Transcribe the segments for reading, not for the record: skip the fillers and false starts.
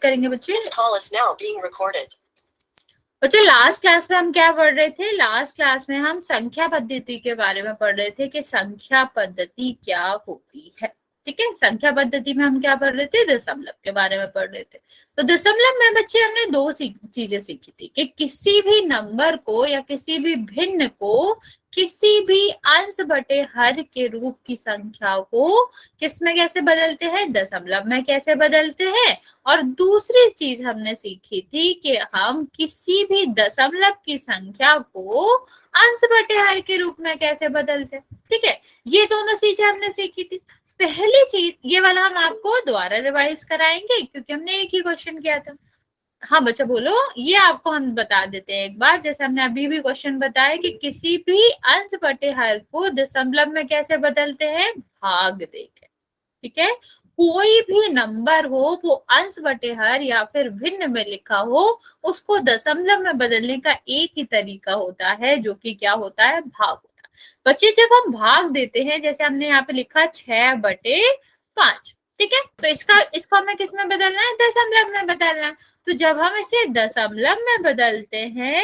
Check करेंगे बच्चे। बच्चे लास्ट क्लास में हम क्या पढ़ रहे थे? लास्ट क्लास में हम संख्या पद्धति के बारे में पढ़ रहे थे कि संख्या पद्धति क्या होती है। ठीक है, संख्या पद्धति में हम क्या पढ़ रहे थे? दशमलव के बारे में पढ़ रहे थे। तो दशमलव में बच्चे हमने दो चीजें सीखी थी कि किसी भी नंबर को या किसी भी भिन्न को किसी भी अंश बटे हर के रूप की संख्या को किस में कैसे बदलते हैं? दशमलव में कैसे बदलते हैं। और दूसरी चीज हमने सीखी थी कि हम किसी भी दशमलव की संख्या को अंश बटे हर के रूप में कैसे बदलते हैं। ठीक है, ये दोनों चीजें हमने सीखी थी। पहली चीज ये वाला हम आपको दोबारा रिवाइज कराएंगे क्योंकि हमने एक ही क्वेश्चन किया था। हाँ बच्चा बोलो, ये आपको हम बता देते हैं एक बार, जैसे हमने अभी भी क्वेश्चन बताया कि किसी भी अंश बटे हर को दशमलव में कैसे बदलते हैं? भाग देके। ठीक है, कोई भी नंबर हो वो अंश बटे हर या फिर भिन्न में लिखा हो, उसको दशमलव में बदलने का एक ही तरीका होता है, जो कि क्या होता है? भाग होता है। बच्चे जब हम भाग देते हैं, जैसे हमने यहाँ पे लिखा 6/5, ठीक है, तो इसको हमें किस में बदलना है? दशमलव में बदलना है। तो जब हम इसे दशमलव में बदलते हैं,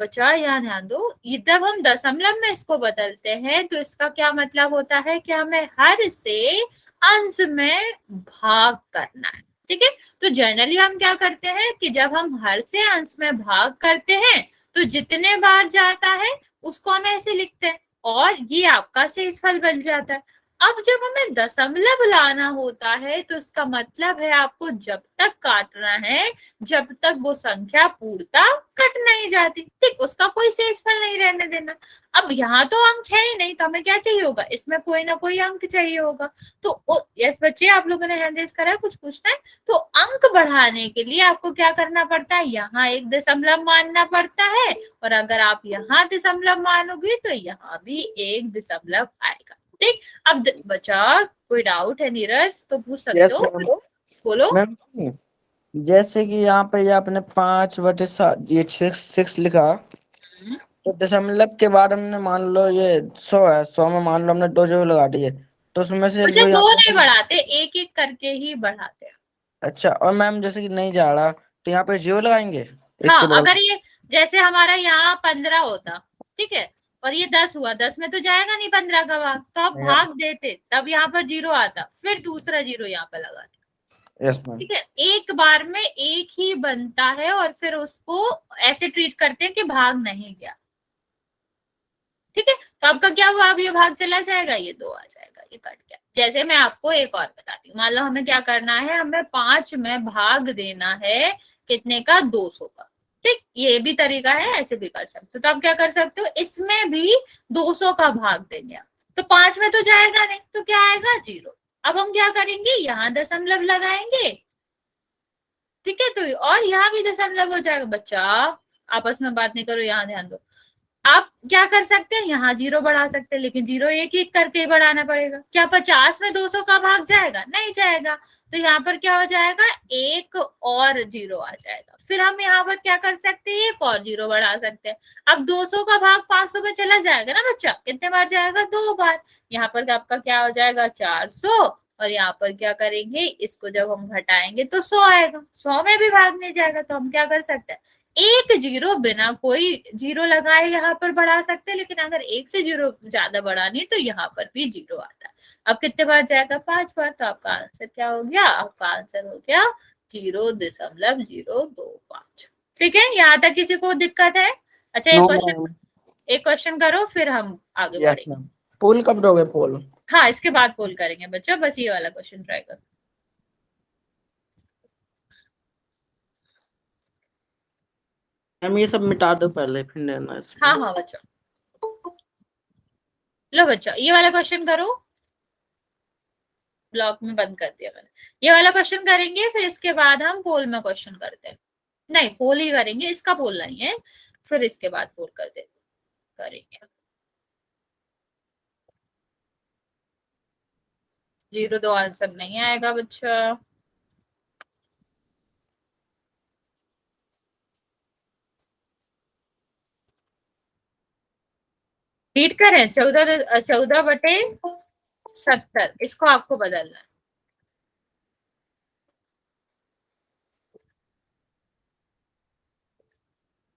बच्चा यहाँ ध्यान दो, ये जब हम दशमलव में इसको बदलते हैं तो इसका क्या मतलब होता है कि हमें हर से अंश में भाग करना है। ठीक है, तो जनरली हम क्या करते हैं कि जब हम हर से अंश में भाग करते हैं तो जितने बार जाता है उसको हम ऐसे लिखते हैं और ये आपका शेषफल बन जाता है। अब जब हमें दशमलव लाना होता है तो इसका मतलब है आपको जब तक काटना है जब तक वो संख्या पूर्णतः कट नहीं जाती। ठीक, उसका कोई शेषफल नहीं रहने देना। अब यहाँ तो अंक है ही नहीं, तो हमें क्या चाहिए होगा? इसमें कोई ना कोई अंक चाहिए होगा। तो यस बच्चे, आप लोगों ने हैंड रेज करा है, कुछ पूछना है? तो अंक बढ़ाने के लिए आपको क्या करना पड़ता है? यहाँ एक दशमलव मानना पड़ता है, और अगर आप यहाँ दशमलव मानोगे तो यहाँ भी एक दशमलव आएगा। ठीक, अब बच्चा कोई डाउट है नीरज तो पूछ सकते हो, बोलो। मैम जैसे कि यहाँ पे ये आपने 5/7 ये 6 लिखा, तो दशमलव के बाद हमने मान लो ये 100 है, 100 में मान लो हमने 2 जीरो लगा दिए, तो उसमें से बच्चा जो दो यहाँ नहीं पे बढ़ाते, एक एक करके ही बढ़ाते हैं। अच्छा, और मैम जैसे कि नहीं जा रहा तो यहाँ पे जीरो लगाएंगे एक के हाँ, बगल। अगर ये जैसे हमारा यहाँ 15 होता, ठीक है, और ये 10 हुआ, 10 में तो जाएगा नहीं 15 का भाग, तो आप भाग देते, तब यहाँ पर जीरो आता, फिर दूसरा जीरो यहाँ पे लगाते। Yes ma'am. ठीक है, एक बार में एक ही बनता है और फिर उसको ऐसे ट्रीट करते हैं कि भाग नहीं गया। ठीक है, तो आपका क्या हुआ? अब ये भाग चला जाएगा, ये 2 आ जाएगा, ये कट गया। जैसे मैं आपको एक और बताती हूँ, मान लो हमें क्या करना है, हमें 5 में भाग देना है कितने का? 200 का। ठीक, ये भी तरीका है, ऐसे भी कर सकते हो। तो आप क्या कर सकते हो, इसमें भी 200 का भाग देंगे आप, तो 5 में तो जाएगा नहीं, तो क्या आएगा? जीरो। अब हम क्या करेंगे, यहाँ दशमलव लगाएंगे, ठीक है, तो और यहाँ भी दशमलव हो जाएगा। बच्चा आपस में बात नहीं करो, यहाँ ध्यान दो। आप क्या कर सकते हैं, यहाँ जीरो बढ़ा सकते हैं, लेकिन जीरो एक एक करके ही बढ़ाना पड़ेगा। क्या 50 में 200 का भाग जाएगा? नहीं जाएगा, तो यहाँ पर क्या हो जाएगा? एक और जीरो आ जाएगा। फिर हम यहाँ पर क्या कर सकते हैं, एक और जीरो बढ़ा सकते हैं। अब 200 का भाग 500 में चला जाएगा ना बच्चा, कितने बार जाएगा? 2 बार। यहाँ पर आपका क्या हो जाएगा? 400, और यहाँ पर क्या करेंगे, इसको जब हम घटाएंगे तो 100 आएगा। 100 में भी भाग नहीं जाएगा, तो हम क्या कर सकते हैं, एक जीरो बिना कोई जीरो लगाए यहाँ पर बढ़ा सकते हैं, लेकिन अगर एक से जीरो ज्यादा बढ़ानी तो यहाँ पर भी जीरो आता है। अब कितने बार जाएगा? 5 बार। तो आपका आंसर क्या हो गया? आपका आंसर हो गया 0.025। ठीक है, यहाँ तक किसी को दिक्कत है? अच्छा, एक क्वेश्चन करो फिर हम आगे बढ़ेंगे। पोल कब दोगे? पोल हाँ, इसके बाद पोल करेंगे बच्चों, बस ये वाला क्वेश्चन ट्राई करो। मैम ये सब मिटा दो पहले, फिर लेना इसमें। हाँ हाँ बच्चों, लो बच्चों ये वाला क्वेश्चन करो। ब्लॉक में बंद कर दिया मैंने। ये वाला क्वेश्चन करेंगे, फिर इसके बाद हम पोल में क्वेश्चन करते हैं। नहीं, पोल ही करेंगे, इसका पोल नहीं है, फिर इसके बाद पोल कर दे करेंगे। 0 तो आंसर नहीं आएगा बच्चा। रीड करें, 14/70, इसको आपको बदलना है।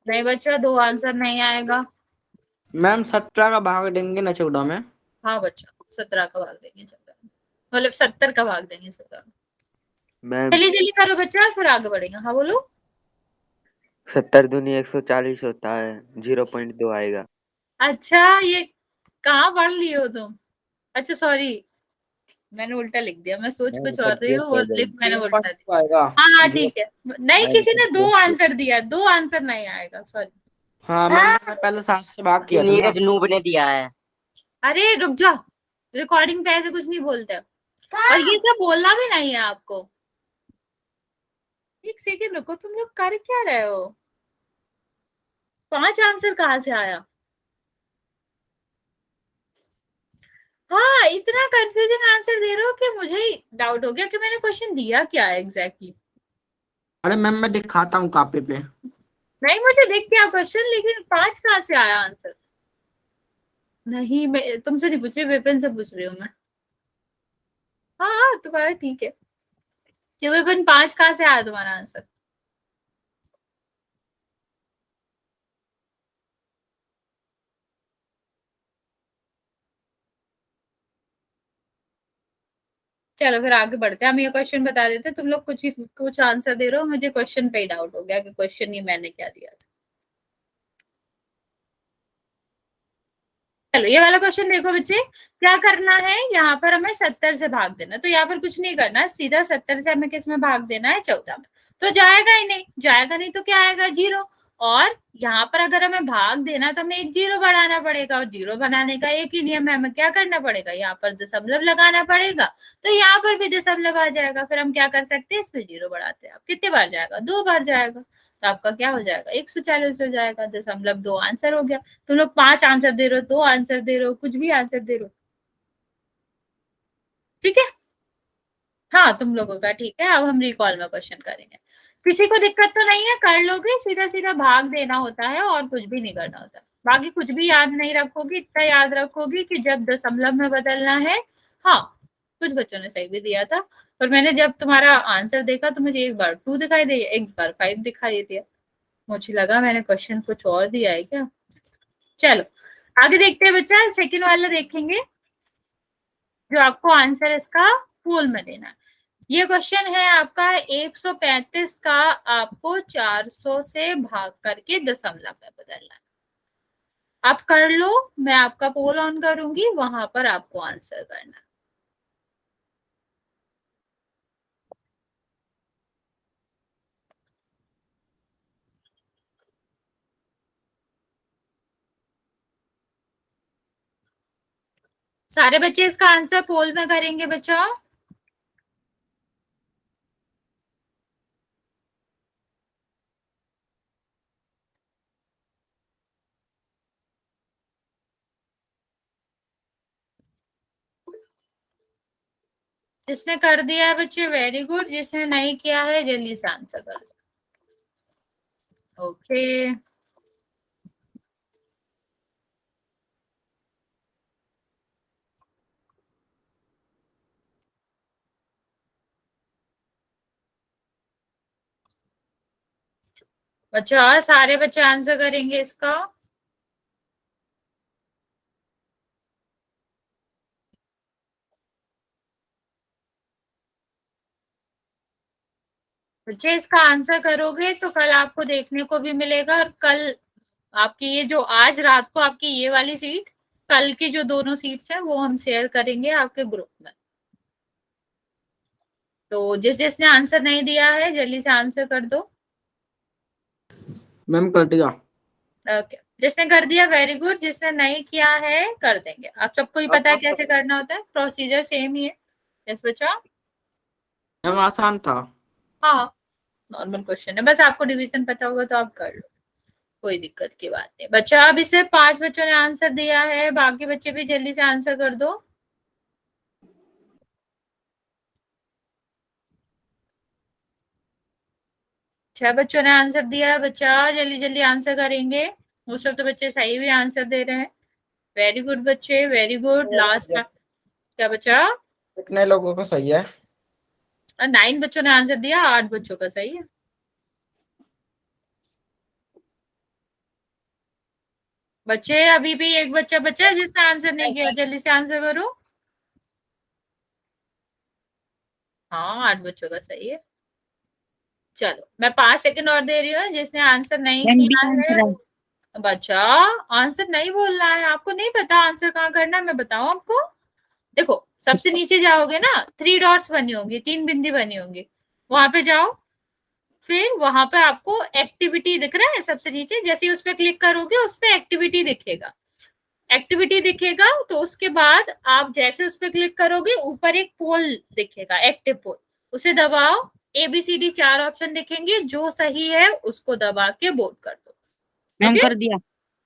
नहीं बच्चा, दो आंसर नहीं आएगा। मैम 17 का भाग देंगे ना 14 में। हाँ बच्चा, 17 का भाग देंगे 14 में, मतलब 70 का भाग देंगे 14 में। मैम जल्दी जल्दी करो बच्चा, फिर आगे बढ़ेंगे। हाँ बोलो। 70 दूनी 140 होता है, 0.2 आएगा। अच्छा, ये कहाँ पढ़ लिए हो तुम? अच्छा सॉरी, मैंने उल्टा लिख दिया। मैं सोच मैम कुछ और कर रही दिया हूँ और लिख मैंने उल्टा 0.2 दिया। आएगा। हाँ हाँ जीरो ठीक है। नहीं, मैम किसी ने दो आंसर दिया, दो आंसर नहीं आएगा, सॉरी। हाँ मैंने पहले 7 से भाग किया था ना। नीरज नूब ने दिया है। अरे रुक जाओ, रिकॉर्डिंग पे ऐसे कुछ नहीं बोलते, और ये सब बोलना भी नहीं है आपको। एक सेकेंड रुको, तुम लोग कर क्या रहे हो? 5 आंसर कहाँ से आया? हाँ, इतना कंफ्यूजिंग आंसर दे रहे हो कि मुझे ही डाउट हो गया कि मैंने क्वेश्चन दिया क्या है एग्जैक्टली। अरे मैम मैं दिखाता हूँ कॉपी पे। नहीं, मुझे दिख गया क्वेश्चन, लेकिन 5 कहाँ से आया आंसर? नहीं, मैं तुमसे नहीं पूछ रही, विपिन से पूछ रही हूँ मैं। हाँ हाँ, तुम्हारा ठीक है। कि विपिन, 5 कहाँ से आया तुम्हारा आंसर? चलो फिर आगे बढ़ते हैं, हम ये क्वेश्चन बता देते हैं। तुम लोग कुछ आंसर दे रहे हो, मुझे क्वेश्चन पे ही डाउट हो गया कि क्वेश्चन ही मैंने क्या दिया था। चलो ये वाला क्वेश्चन देखो बच्चे, क्या करना है यहाँ पर, हमें 70 से भाग देना। तो यहाँ पर कुछ नहीं करना, सीधा 70 से हमें किस में भाग देना है? 14 में। तो जाएगा ही नहीं, जाएगा नहीं तो क्या आएगा? 0। और यहाँ पर अगर हमें भाग देना तो हमें एक 0 बढ़ाना पड़ेगा, और 0 बनाने का एक ही नियम है, हमें क्या करना पड़ेगा? यहाँ पर दशमलव लगाना पड़ेगा। तो यहाँ पर भी दशमलव आ जाएगा, फिर हम क्या कर सकते हैं? इसमें 0 बढ़ाते हैं। अब कितने बार जाएगा? 2 बार जाएगा। तो आपका क्या हो जाएगा? 140 हो जाएगा। 0.2 आंसर हो गया। तुम लोग 5 आंसर दे रहे हो, 2 आंसर दे रहे हो, कुछ भी आंसर दे रहे हो, ठीक है। हाँ, तुम लोगों का ठीक है। अब हम रिकॉल में क्वेश्चन करेंगे। किसी को दिक्कत तो नहीं है? कर लोगे? सीधा सीधा भाग देना होता है और कुछ भी नहीं करना होता। बाकी कुछ भी याद नहीं रखोगी, इतना याद रखोगी कि जब दशमलव में बदलना है। हाँ, कुछ बच्चों ने सही भी दिया था, पर मैंने जब तुम्हारा आंसर देखा तो मुझे एक बार 2 दिखाई दिया, एक बार 5 दिखाई दिया। मुझे लगा मैंने क्वेश्चन कुछ और दिया है क्या। चलो आगे देखते हैं बच्चा, सेकंड वाला देखेंगे, जो आपको आंसर इसका फुल में देना है। ये क्वेश्चन है आपका 135 का, आपको 400 से भाग करके दशमलव में बदलना है। आप कर लो, मैं आपका पोल ऑन करूंगी, वहां पर आपको आंसर करना है। सारे बच्चे इसका आंसर पोल में करेंगे बच्चा? जिसने कर दिया है बच्चे वेरी गुड, जिसने नहीं किया है जल्दी से आंसर कर दो। ओके, बच्चा सारे बच्चे आंसर करेंगे इसका? बच्चे इसका आंसर करोगे तो कल आपको देखने को भी मिलेगा, और कल आपकी ये जो आज रात को आपकी ये वाली सीट, कल की जो दोनों सीट्स हैं वो हम शेयर करेंगे आपके ग्रुप में। तो जिसने आंसर नहीं दिया है जल्दी से आंसर कर दो। मैम कर दिया। ओके, जिसने कर दिया वेरी गुड, जिसने नहीं किया है कर देंगे। आप सबको ही पता है कैसे करना होता है, प्रोसीजर सेम ही है। यस बच्चा। मैम आसान था। हाँ, नॉर्मल क्वेश्चन है, बस आपको डिवीजन पता होगा तो आप कर लो, कोई दिक्कत की बात नहीं। बच्चा अब इसे 5 बच्चों ने आंसर दिया है, बाकी बच्चे भी जल्दी से आंसर कर दो। 6 बच्चों ने आंसर दिया है। बच्चा जल्दी जल्दी आंसर करेंगे। मोस्ट ऑफ द बच्चे सही भी आंसर दे रहे हैं। वेरी गुड बच्चे, वेरी गुड। लास्ट क्या बच्चा? कितने लोगों को सही है? 9 बच्चों ने आंसर दिया, 8 बच्चों का सही है। बच्चे अभी भी एक बच्चा बचा है जिसने आंसर नहीं किया, जल्दी से आंसर करो। हाँ 8 बच्चों का सही है। चलो मैं 5 सेकंड और दे रही हूँ, जिसने आंसर नहीं मैम बी किया आंसर है। है। बच्चा आंसर नहीं बोलना है, आपको नहीं पता आंसर कहाँ करना है, मैं बताऊं आपको। देखो सबसे नीचे जाओगे ना, 3 डॉट्स बनी होंगी, 3 बिंदी बनी होंगी, वहां पे जाओ। फिर वहां पे आपको एक्टिविटी दिख रहा है सबसे नीचे, जैसे ही उस पर क्लिक करोगे उस पर एक्टिविटी दिखेगा। एक्टिविटी दिखेगा तो उसके बाद आप जैसे उस पर क्लिक करोगे ऊपर एक पोल दिखेगा, एक्टिव पोल, उसे दबाओ। ABCD 4 ऑप्शन दिखेंगे, जो सही है उसको दबा के वोट कर दो। मैम ओके कर दिया,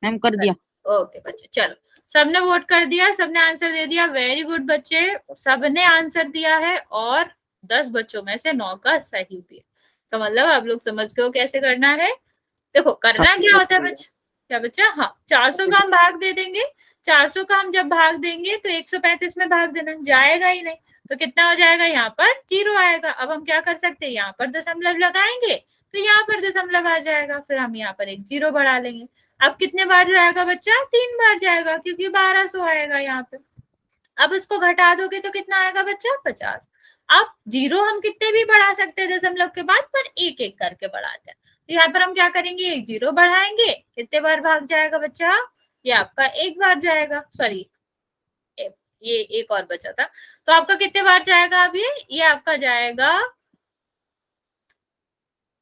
मैम कर दिया। ओके बच्चे, चलो सबने वोट कर दिया, सबने आंसर दे दिया, वेरी गुड बच्चे, सबने आंसर दिया है और 10 बच्चों में से 9 का सही भी है। तो मतलब आप लोग समझ गए हो कैसे करना है। देखो करना क्या होता है बच्चा, क्या बच्चा, हाँ 400 का हम भाग दे देंगे। 400 का हम जब भाग देंगे तो 135 में भाग देना, जाएगा ही नहीं, तो कितना हो जाएगा, यहाँ पर 0 आएगा। अब हम क्या कर सकते हैं, यहाँ पर दशमलव लगाएंगे तो यहाँ पर दशमलव आ जाएगा, फिर हम यहाँ पर एक 0 बढ़ा लेंगे। अब कितने बार जाएगा बच्चा, 3 बार जाएगा, क्योंकि 1200 आएगा यहाँ पे। अब इसको घटा दोगे तो कितना आएगा बच्चा, 50। अब 0 हम कितने भी बढ़ा सकते हैं दशमलव के बाद, पर एक एक करके बढ़ाते हैं। तो यहाँ पर हम क्या करेंगे, एक 0 बढ़ाएंगे, कितने बार भाग जाएगा बच्चा, ये आपका एक बार जाएगा, सॉरी ये एक और बचा था, तो आपका कितने बार जाएगा, अब ये आपका जाएगा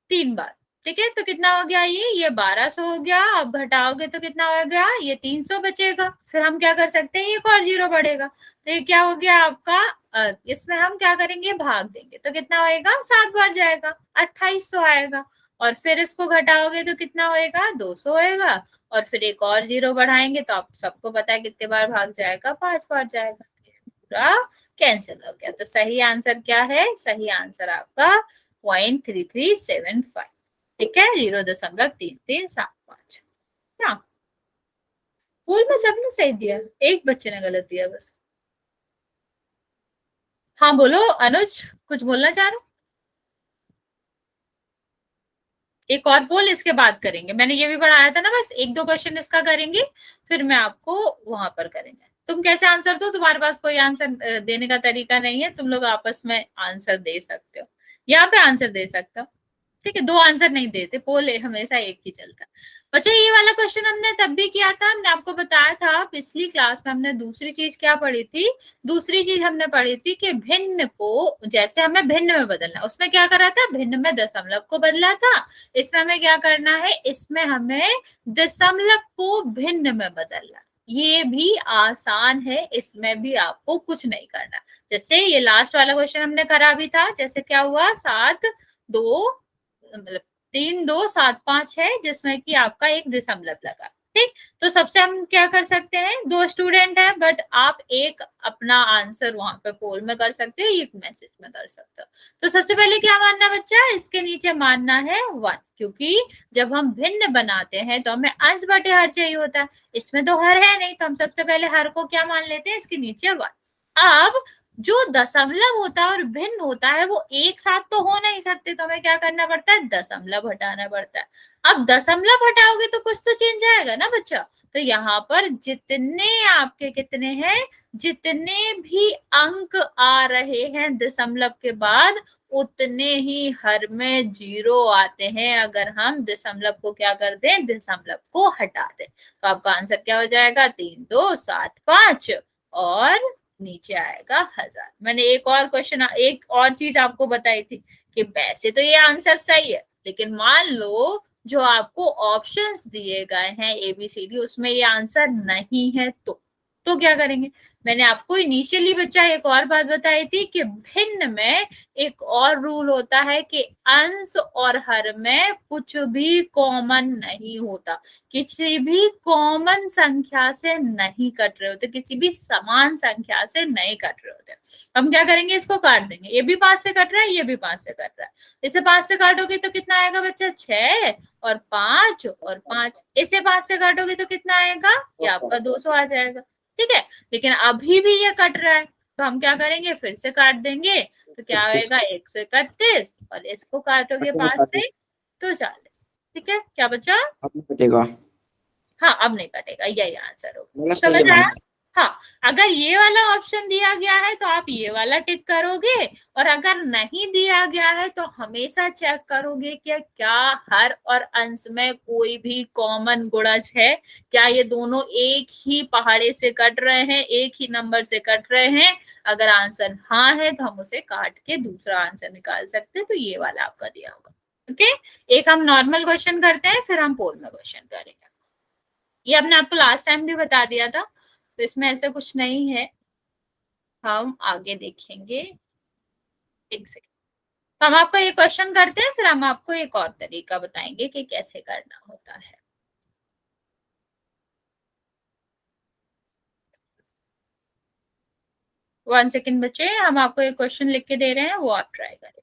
3 बार। ठीक है, तो कितना हो गया, ये 1200 हो गया। अब घटाओगे तो कितना हो गया, ये 300 बचेगा। फिर हम क्या कर सकते हैं, एक और 0 बढ़ेगा, तो ये क्या हो गया आपका, इसमें हम क्या करेंगे, भाग देंगे, तो कितना होएगा, 7 बार जाएगा, 2800 आएगा। और फिर इसको घटाओगे तो कितना होएगा, 200 होएगा। और फिर एक और 0 बढ़ाएंगे तो आप सबको पता है कितने बार भाग जाएगा, 5 बार जाएगा, पूरा कैंसिल हो गया। तो सही आंसर क्या है, सही आंसर आपका 0.3375। ठीक है, 0.3375। क्या स्कूल में सबने सही दिया, एक बच्चे ने गलत दिया बस। हाँ बोलो अनुज, कुछ बोलना चाह रहे हो। एक और पोल इसके बाद करेंगे, मैंने ये भी पढ़ाया था ना, बस 1-2 क्वेश्चन इसका करेंगे, फिर मैं आपको वहां पर करेंगे। तुम कैसे आंसर दो, तुम्हारे पास कोई आंसर देने का तरीका नहीं है, तुम लोग आपस में आंसर दे सकते हो, यहाँ पे आंसर दे सकते हो। ठीक है, 2 आंसर नहीं देते, पोल हमेशा एक ही चलता है। बच्चा ये वाला क्वेश्चन हमने तब भी किया था, हमने आपको बताया था पिछली क्लास में, हमने दूसरी चीज क्या पढ़ी थी, दूसरी चीज हमने पढ़ी थी कि भिन्न को जैसे हमें भिन्न में बदलना, उसमें क्या करा था, भिन्न में दशमलव को बदला था। इसमें हमें क्या करना है, इसमें हमें दशमलव को भिन्न में बदलना, ये भी आसान है, इसमें भी आपको कुछ नहीं करना। जैसे ये लास्ट वाला क्वेश्चन हमने करा भी था, जैसे क्या हुआ, 7 मतलब 3 2 7 5 है, जिसमें कि आपका एक दशमलव लगा। ठीक, तो सबसे हम क्या कर सकते हैं, 2 स्टूडेंट है, बट आप एक अपना आंसर वहां पे पोल में कर सकते हो, एक मैसेज में कर सकते हो। तो सबसे पहले क्या मानना बच्चा, इसके नीचे मानना है 1, क्योंकि जब हम भिन्न बनाते हैं तो हमें अंश बटे हर चाहिए होता है, इसमें तो हर है नहीं, तो हम सबसे पहले हर को क्या मान लेते हैं, इसके नीचे 1। अब जो दशमलव होता है और भिन्न होता है वो एक साथ तो हो नहीं सकते, तो हमें क्या करना पड़ता है, दशमलव हटाना पड़ता है। अब दशमलव हटाओगे तो कुछ तो चेंज आएगा ना बच्चा, तो यहाँ पर जितने आपके कितने हैं, जितने भी अंक आ रहे हैं दशमलव के बाद, उतने ही हर में 0 आते हैं, अगर हम दशमलव को क्या कर दें, दशमलव को हटा दें। तो आपका आंसर क्या हो जाएगा, 3 2 7 5 और नीचे आएगा 1000। मैंने एक और क्वेश्चन, एक और चीज आपको बताई थी कि वैसे तो ये आंसर सही है, लेकिन मान लो जो आपको ऑप्शंस दिए गए हैं ABCD, उसमें ये आंसर नहीं है, तो क्या करेंगे। मैंने आपको इनिशियली बच्चा एक और बात बताई थी कि भिन्न में एक और रूल होता है कि अंश और हर में कुछ भी कॉमन नहीं होता, किसी भी कॉमन संख्या से नहीं कट रहे होते, किसी भी समान संख्या से नहीं कट रहे होते। हम क्या करेंगे, इसको काट देंगे, ये भी 5 से कट रहा है, ये भी 5 से कट रहा है, इसे 5 से काटोगे तो कितना आएगा बच्चा, 6 और 5 और 5, इसे 5 से काटोगे तो कितना आएगा, ये आपका 200 आ जाएगा। ठीक है, लेकिन अभी भी ये कट रहा है, तो हम क्या करेंगे, फिर से काट देंगे, तो क्या आएगा, 131, और इसको काटोगे 5 से तो 40। ठीक है क्या बच्चा, हाँ अब नहीं कटेगा, यही आंसर होगा। बोला सही समझ है आया? मैम। हाँ, अगर ये वाला ऑप्शन दिया गया है तो आप ये वाला टिक करोगे, और अगर नहीं दिया गया है तो हमेशा चेक करोगे कि क्या हर और अंश में कोई भी कॉमन गुणज है, क्या ये दोनों एक ही पहाड़े से कट रहे हैं, एक ही नंबर से कट रहे हैं। अगर आंसर हाँ है तो हम उसे काट के दूसरा आंसर निकाल सकते हैं, तो ये वाला आपका दिया होगा। ओके, एक हम नॉर्मल क्वेश्चन करते हैं, फिर हम पोल में क्वेश्चन करेंगे। ये हमने आपको लास्ट टाइम भी बता दिया था, तो इसमें ऐसा कुछ नहीं है, हम आगे देखेंगे। एक सेकंड, तो हम आपको ये क्वेश्चन करते हैं, फिर हम आपको एक और तरीका बताएंगे कि कैसे करना होता है। वन सेकंड बच्चे, हम आपको एक क्वेश्चन लिख के दे रहे हैं, वो आप ट्राई करेंगे।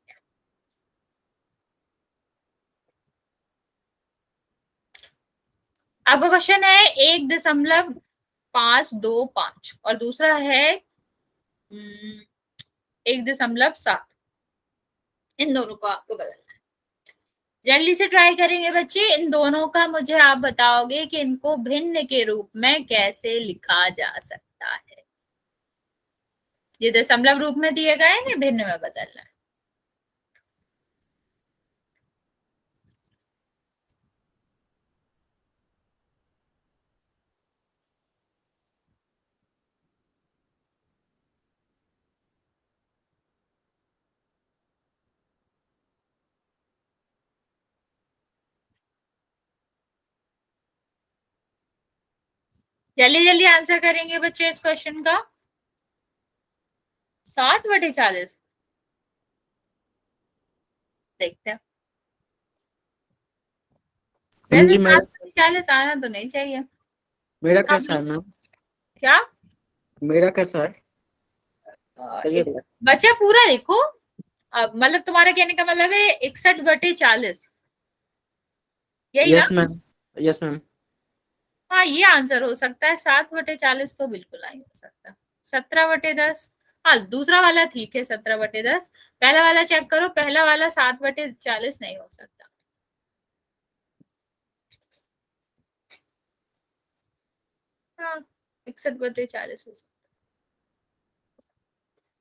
आपका क्वेश्चन है 1.525 और दूसरा है 1.7। इन दोनों को आपको बदलना है। जल्दी से ट्राई करेंगे बच्चे। इन दोनों का मुझे आप बताओगे कि इनको भिन्न के रूप में कैसे लिखा जा सकता है। ये दशमलव रूप में दिए गए हैं, भिन्न में बदलना है। जल्दी जल्दी आंसर करेंगे बच्चे इस क्वेश्चन का। 7/40 देखते हैं। वैसे जी मेरा 7/40 आना तो नहीं चाहिए। मेरा कैसा है मैम? क्या मेरा कैसा है? बच्चा पूरा लिखो। अब मतलब तुम्हारे कहने का मतलब है 61/40, यही ना? Yes ma'am, yes ma'am. हाँ, ये आंसर हो सकता है। 7/40 तो बिल्कुल नहीं हो सकता। 17/10, हाँ दूसरा वाला ठीक है 17/10। पहला वाला चेक करो, पहला वाला 7/40 नहीं हो सकता। हाँ, 61/40 हो सकता।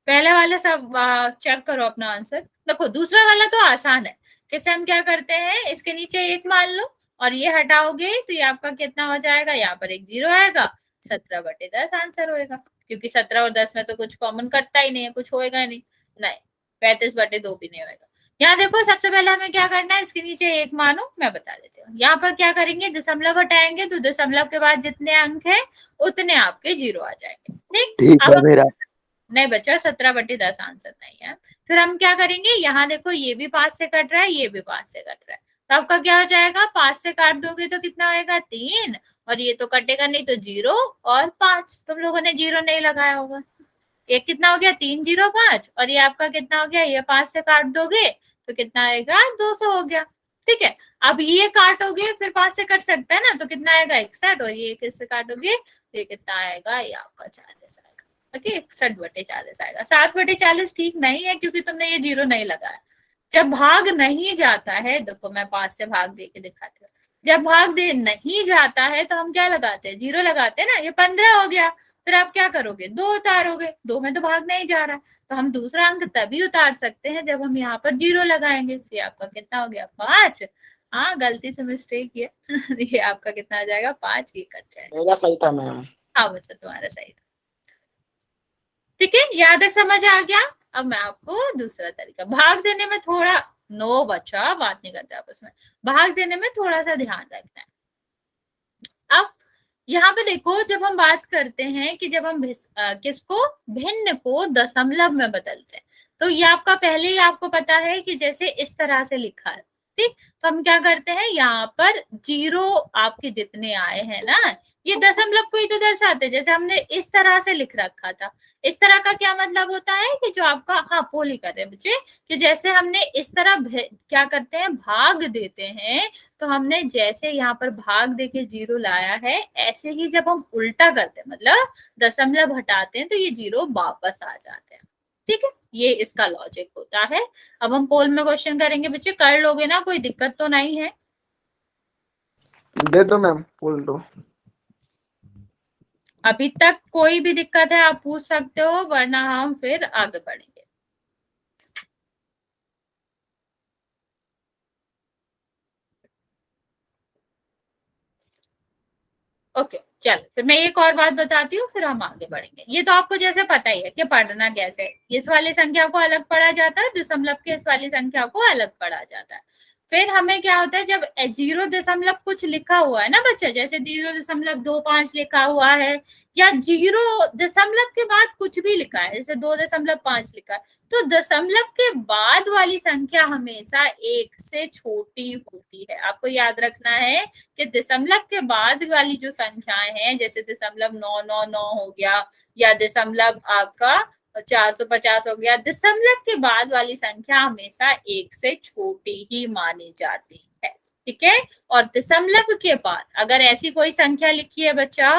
पहला वाला सब चेक करो अपना आंसर। देखो दूसरा वाला तो आसान है। कैसे हम क्या करते हैं, इसके नीचे 1 मान लो और ये हटाओगे तो ये आपका कितना हो जाएगा, यहाँ पर एक 0 आएगा। 17/10 आंसर होएगा, क्योंकि 17 और 10 में तो कुछ कॉमन कटता ही नहीं है, कुछ होएगा नहीं। नहीं, 35/2 भी नहीं होएगा। यहाँ देखो सबसे पहले हमें क्या करना है, इसके नीचे 1 मानो, मैं बता देती हूँ। यहाँ पर क्या करेंगे, दशमलव हटाएंगे तो दशमलव के बाद जितने अंक है उतने आपके 0 आ जाएंगे। ठीक, है मेरा। नहीं बच्चा 17/10 आंसर नहीं है। फिर हम क्या करेंगे, यहाँ देखो ये भी 5 से कट रहा है, ये भी 5 से कट रहा है, तो आपका क्या हो जाएगा, 5 से काट दोगे तो कितना होएगा 3, और ये तो कटेगा नहीं तो 0 और 5। तुम लोगों ने 0 नहीं लगाया होगा। ये कितना हो गया, 3 0 5, और ये आपका कितना हो गया, ये 5 से काट दोगे तो कितना आएगा, 200 हो गया। ठीक है, अब ये काटोगे फिर 5 से कट सकता है ना, तो कितना आएगा 61, और ये किससे काटोगे तो ये कितना आएगा, ये आपका 40 आएगा। ओके, 61/40 आएगा। 7/40 ठीक नहीं है, क्योंकि तुमने ये 0 नहीं लगाया। जब भाग नहीं जाता है, देखो मैं 5 से भाग दे के दिखाती हूँ। जब भाग दे नहीं जाता है तो हम क्या लगाते हैं, 0 लगाते हैं ना। ये 15 हो गया, फिर आप क्या करोगे, 2 उतारोगे, 2 में तो भाग नहीं जा रहा है, तो हम दूसरा अंक तभी उतार सकते हैं जब हम यहाँ पर 0 लगाएंगे। तो ये आपका कितना हो गया, 5। हाँ, गलती से मिस्टेक है। ये आपका कितना आ जाएगा, 5। ये कट जाएगा। मेरा सही था मैम। हाँ बच्चा, तुम्हारा सही था। ठीक है, यहाँ तक समझ आ गया। अब मैं आपको दूसरा तरीका, भाग देने में थोड़ा, नो बच्चा बात नहीं करते आपस में, भाग देने में थोड़ा सा ध्यान रखना है। अब यहाँ पे देखो, जब हम बात करते हैं कि जब हम किसको, भिन्न को दशमलव में बदलते हैं, तो ये आपका पहले ही आपको पता है कि जैसे इस तरह से लिखा है। ठीक, तो हम क्या करते हैं, यहाँ पर 0 आपके जितने आए हैं ना, ये दशमलव को ही तो दर्शाते हैं। जैसे हमने इस तरह से लिख रखा था, इस तरह का क्या मतलब होता है कि जो आपका, हाँ पोल ही कर रहे हैं बच्चे, कि जैसे हमने इस तरह क्या करते हैं, भाग देते हैं, तो हमने जैसे यहाँ पर भाग देके 0 लाया है, ऐसे ही जब हम उल्टा करते हैं, मतलब दशमलव हटाते हैं, तो ये 0 वापस आ जाते हैं। ठीक है, ये इसका लॉजिक होता है। अब हम पोल में क्वेश्चन करेंगे बच्चे, कर लोगे ना, कोई दिक्कत तो नहीं है? दे दो मैम, बोल दो। अभी तक कोई भी दिक्कत है आप पूछ सकते हो, वरना हम फिर आगे बढ़ेंगे। ओके चलो, फिर मैं एक और बात बताती हूँ, फिर हम आगे बढ़ेंगे। ये तो आपको जैसे पता ही है कि पढ़ना कैसे है। इस वाली संख्या को अलग पढ़ा जाता है, दशमलव के इस वाली संख्या को अलग पढ़ा जाता है। फिर हमें क्या होता है, जब 0 कुछ लिखा हुआ है ना बच्चा, जैसे 0.25 लिखा हुआ है, या 0 के बाद कुछ भी लिखा है, जैसे 2.5 लिखा है, तो दशमलव के बाद वाली संख्या हमेशा 1 से छोटी होती है। आपको याद रखना है कि दशमलव के बाद वाली जो संख्याएं हैं, जैसे 0.999 हो गया, या दशमलव आपका 450 हो गया, दशमलव के बाद वाली संख्या हमेशा 1 से छोटी ही मानी जाती है। ठीक है। और दशमलव के बाद अगर ऐसी कोई संख्या लिखी है बच्चा,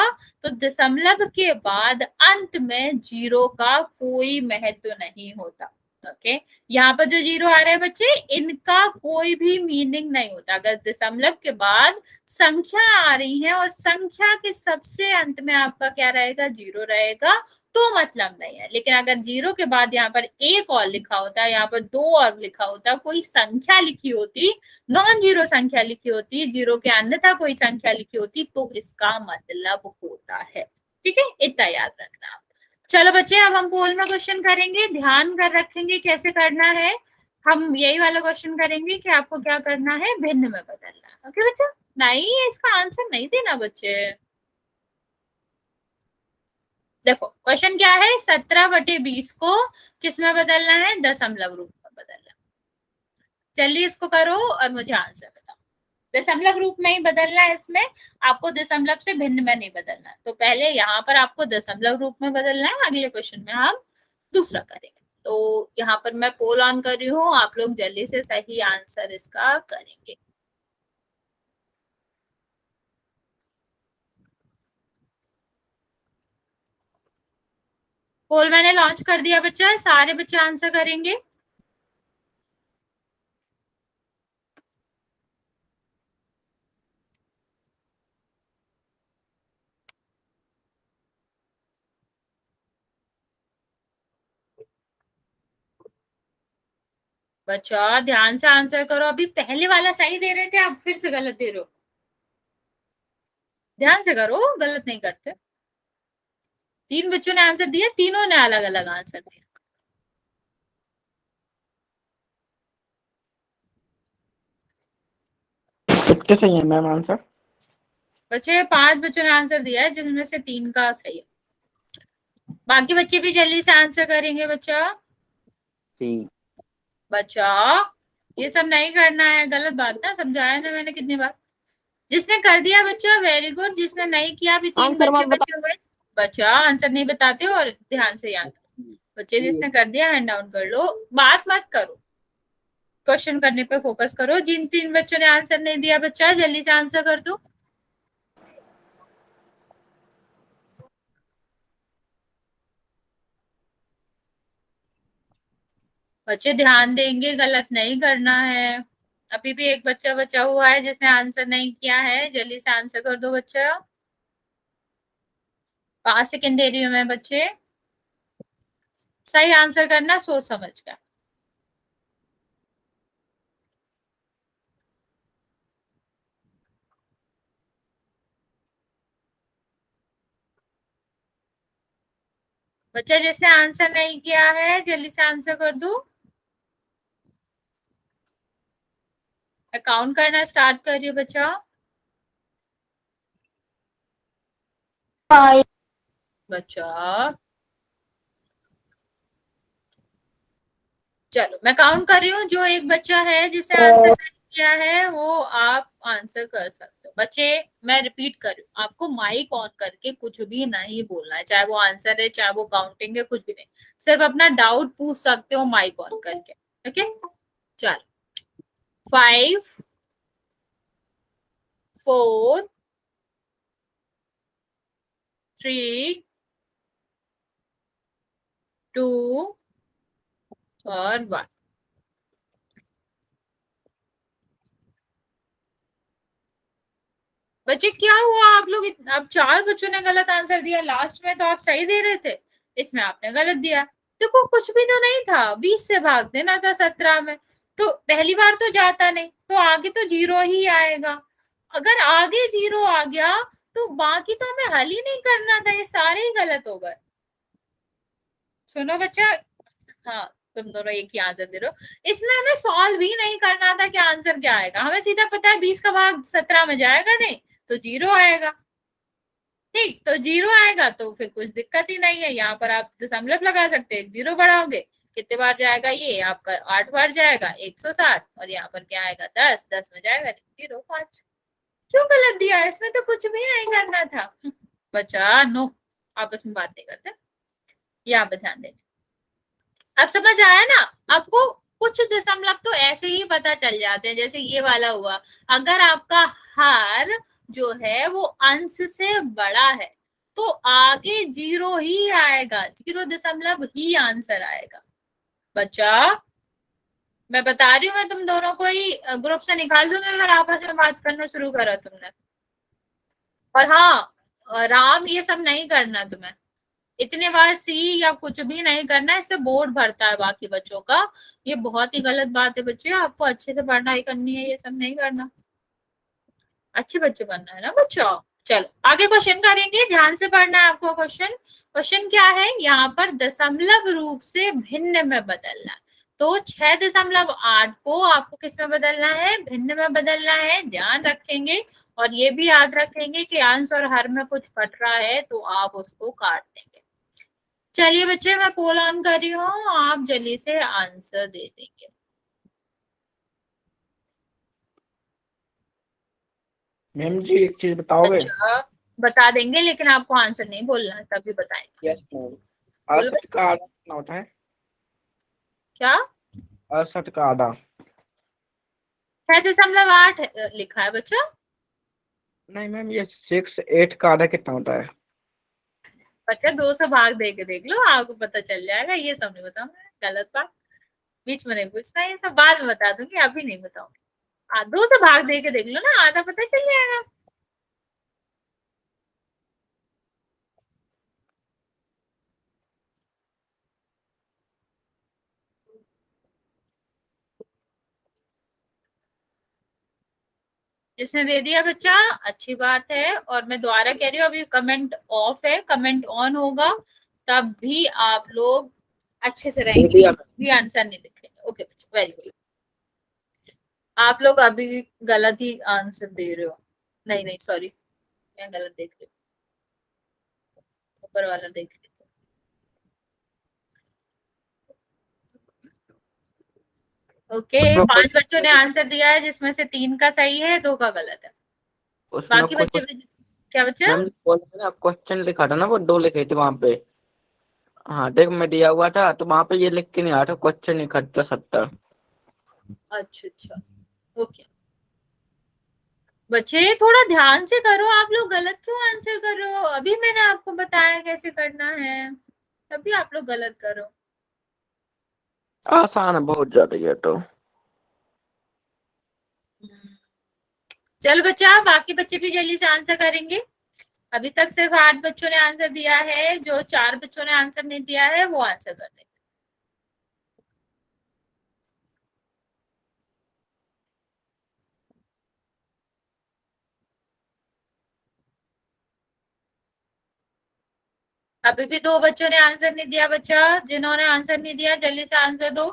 तो दशमलव के बाद अंत में 0 का कोई महत्व नहीं होता। ओके, यहाँ पर जो 0 आ रहे हैं बच्चे, इनका कोई भी मीनिंग नहीं होता। अगर दशमलव के बाद संख्या आ रही है और संख्या के सबसे अंत में आपका क्या रहेगा, 0 रहेगा, तो मतलब नहीं है। लेकिन अगर 0 के बाद यहाँ पर एक और लिखा होता, यहाँ पर 2 और लिखा होता, कोई संख्या लिखी होती, नॉन जीरो संख्या लिखी होती, 0 के अन्यथा कोई संख्या लिखी होती, तो इसका मतलब होता है। ठीक है, इतना याद रखना आप। चलो बच्चे, अब हम पोल में क्वेश्चन करेंगे, ध्यान कर रखेंगे कैसे करना है। हम यही वाला क्वेश्चन करेंगे कि आपको क्या करना है, भिन्न में बदलना। ओके बच्चा, नहीं इसका आंसर नहीं देना बच्चे। देखो क्वेश्चन क्या है, 17/20 को किस में बदलना है, दशमलव रूप में बदलना। चलिए इसको करो और मुझे आंसर बताओ। दशमलव रूप में ही बदलना है, इसमें आपको दशमलव से भिन्न में नहीं बदलना। तो पहले यहाँ पर आपको दशमलव रूप में बदलना है, अगले क्वेश्चन में हम दूसरा करेंगे। तो यहाँ पर मैं पोल ऑन कर रही हूँ, आप लोग जल्दी से सही आंसर इसका करेंगे। पोल मैंने लॉन्च कर दिया बच्चा, सारे बच्चे आंसर करेंगे। बच्चा ध्यान से आंसर करो, अभी पहले वाला सही दे रहे थे, आप फिर से गलत दे रहे हो। ध्यान से करो, गलत नहीं करते। 3 बच्चों ने आंसर दिया, तीनों ने अलग अलग आंसर दिया। कितने सही है मैम आंसर? बच्चे 5 बच्चों ने आंसर दिया है, जिनमें से 3 का सही है। बाकी बच्चे भी जल्दी से आंसर करेंगे बच्चा। बच्चा ये सब नहीं करना है, गलत बात ना, समझाया ना मैंने कितनी बार। जिसने कर दिया बच्चा वेरी गुड, जिसने नहीं किया भी 3 बच्चे बचे हुए। बच्चा आंसर नहीं बताते और ध्यान से याद। बच्चे जिसने कर दिया हैंड डाउन कर लो, बात मत करो, क्वेश्चन करने पे फोकस करो। जिन 3 बच्चों ने आंसर नहीं दिया बच्चा, जल्दी से आंसर कर दो। बच्चे ध्यान देंगे, गलत नहीं करना है। अभी भी एक बच्चा बचा हुआ है जिसने आंसर नहीं किया है, जल्दी से आंसर कर दो बच्चा। 5 सेकेंड दे रही हूँ मैं बच्चे, सही आंसर करना सोच समझ कर। बच्चा जिसने आंसर नहीं किया है जल्दी से आंसर कर दो। मैं काउंट करना स्टार्ट कर रही हूँ बच्चा। बच्चा चलो मैं काउंट कर रही हूँ, जो एक बच्चा है जिसने आंसर नहीं किया है वो आप आंसर कर सकते हो। बच्चे मैं रिपीट कर रही हूँ, आपको माइक ऑन करके कुछ भी नहीं बोलना है, चाहे वो आंसर है चाहे वो काउंटिंग है, कुछ भी नहीं। सिर्फ अपना डाउट पूछ सकते हो माइक ऑन करके। ओके चलो, 5 4 3 2 और 1। बच्चे क्या हुआ, आप लोग अब 4 बच्चों ने गलत आंसर दिया, लास्ट में तो आप सही दे रहे थे, इसमें आपने गलत दिया। देखो कुछ भी तो नहीं था, 20 से भाग देना था 17 में, तो पहली बार तो जाता नहीं, तो आगे तो 0 ही आएगा। अगर आगे 0 आ गया तो बाकी तो हमें हल ही नहीं करना था, ये सारे ही गलत हो गए। सुनो बच्चा, हाँ तुम दोनों एक ही आंसर दे रहे हो, इसमें हमें सॉल्व ही नहीं करना था कि आंसर क्या आएगा, हमें सीधा पता है 20 का भाग 17 में जाएगा नहीं, तो 0 आएगा। ठीक, तो 0 आएगा तो फिर कुछ दिक्कत ही नहीं है, यहाँ पर आप दशमलव लगा सकते हैं, 0 बढ़ाओगे कितने बार जाएगा, ये आपका 8 बार जाएगा 160, और यहाँ पर क्या आएगा 10 में जाएगा 0.5। क्यों गलत दिया है, इसमें तो कुछ भी नहीं करना था। बच्चा नो, आपस में बात नहीं करते, यहाँ पर ध्यान दें। अब समझ आया ना आपको, कुछ दशमलव तो ऐसे ही पता चल जाते हैं, जैसे ये वाला हुआ, अगर आपका हर जो है वो अंश से बड़ा है तो आगे 0 ही आएगा, 0 दशमलव ही आंसर आएगा। बच्चा मैं बता रही हूँ, मैं तुम दोनों को ही ग्रुप से निकाल दूंगी अगर आपस में बात करना शुरू करा तुमने। और हाँ राम, ये सब नहीं करना तुम्हें, इतने बार सी या कुछ भी नहीं करना, इससे बोर्ड भरता है बाकी बच्चों का, ये बहुत ही गलत बात है बच्चे, आपको अच्छे से पढ़ाई करनी है, ये सब नहीं करना, अच्छे बच्चे बनना है ना बच्चों। चलो आगे क्वेश्चन करेंगे, ध्यान से पढ़ना है आपको। क्वेश्चन क्वेश्चन क्या है, यहाँ पर दशमलव रूप से भिन्न में बदलना है, तो 6.8 को आपको किस में बदलना है, भिन्न में बदलना है, ध्यान रखेंगे। और ये भी याद रखेंगे कि अंश और हर में कुछ कट रहा है तो आप उसको काट देंगे। चलिए बच्चे मैं पोल ऑन कर रही हूँ, आप जल्दी से आंसर दे देंगे। मैम जी एक चीज बताओगे? अच्छा बता देंगे, लेकिन आपको आंसर नहीं बोलना है, तभी बताएंगे। Yes ma'am. बोलो 68 का आधा कितना होता है? क्या, 68 का आधा? 6.8 लिखा है बच्चा। नहीं मैम, ये 68 का आधा कितना होता है? बच्चा 2 से भाग दे के देख लो, आपको पता चल जाएगा, ये सब नहीं बताऊंगा, गलत बात, बीच में नहीं पूछना, ये सब बाद में बता दूंगी, अभी नहीं बताऊंगी। 2 से भाग दे के देख लो ना, आधा पता चल जाएगा। जिसने दे दिया बच्चा अच्छी बात है, और मैं दोबारा कह रही हूँ अभी कमेंट ऑफ है, कमेंट ऑन होगा तब भी आप लोग अच्छे से रहेंगे, भी आंसर नहीं दिखेंगे। ओके बच्चा वेरी गुड, आप लोग अभी गलत ही आंसर दे रहे हो, नहीं नहीं सॉरी, मैं गलत देख रही हूँ, ऊपर वाला देख रही हूँ। ओके 5 बच्चों ने आंसर दिया है, जिसमें से 3 का सही है, 2 का गलत है, उसमें बाकी बच्चे भी। क्या बच्चा, मैम क्वेश्चन लिखा था ना, वो 2 लिखे थे वहाँ पे। हाँ देख, मैं दिया हुआ था तो वहाँ पे ये लिख के नहीं आया था, क्वेश्चन लिखा था 70। अच्छा अच्छा ओके। बच्चे थोड़ा ध्यान से करो, आप लोग गलत क्यों आंसर कर रहे हो, अभी मैंने आपको बताया कैसे करना है, तभी आप लोग गलत करो। आसान है बहुत ज्यादा ये तो। चल बच्चा, बाकी बच्चे भी जल्दी से आंसर करेंगे। अभी तक सिर्फ 8 बच्चों ने आंसर दिया है, जो 4 बच्चों ने आंसर नहीं दिया है वो आंसर कर देंगे। अभी भी 2 बच्चों ने आंसर नहीं दिया, बच्चा जिन्होंने आंसर नहीं दिया जल्दी से आंसर दो।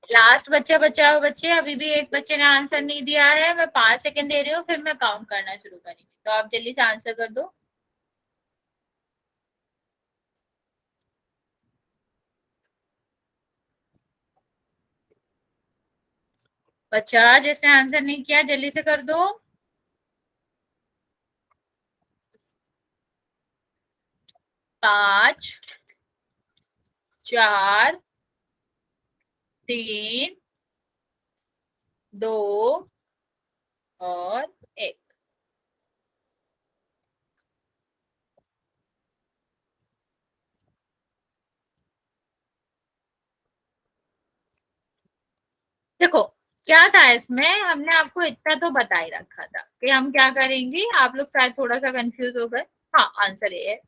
लास्ट बच्चा बचा हो बच्चे, अभी भी एक बच्चे ने आंसर नहीं दिया है, मैं 5 सेकंड दे रही हूँ, फिर मैं काउंट करना शुरू करेंगे, तो आप जल्दी से आंसर कर दो। बच्चा जिसने आंसर नहीं किया जल्दी से कर दो। 5 4 3 2 और 1। देखो क्या था इसमें, हमने आपको इतना तो बता ही रखा था कि हम क्या करेंगे, आप लोग शायद थोड़ा सा कंफ्यूज हो गए। हाँ आंसर ये है।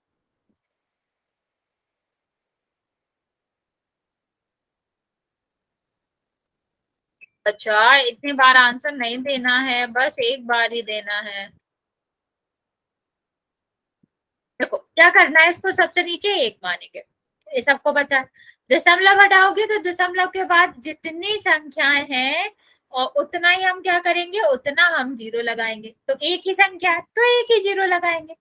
अच्छा इतनी बार आंसर नहीं देना है, बस एक बार ही देना है। देखो क्या करना है, इसको सबसे नीचे एक मानेंगे, ये सबको पता है। दशमलव हटाओगे तो दशमलव के बाद जितनी संख्याएं हैं और उतना ही हम क्या करेंगे, उतना हम जीरो लगाएंगे। तो एक ही संख्या है तो एक ही जीरो लगाएंगे।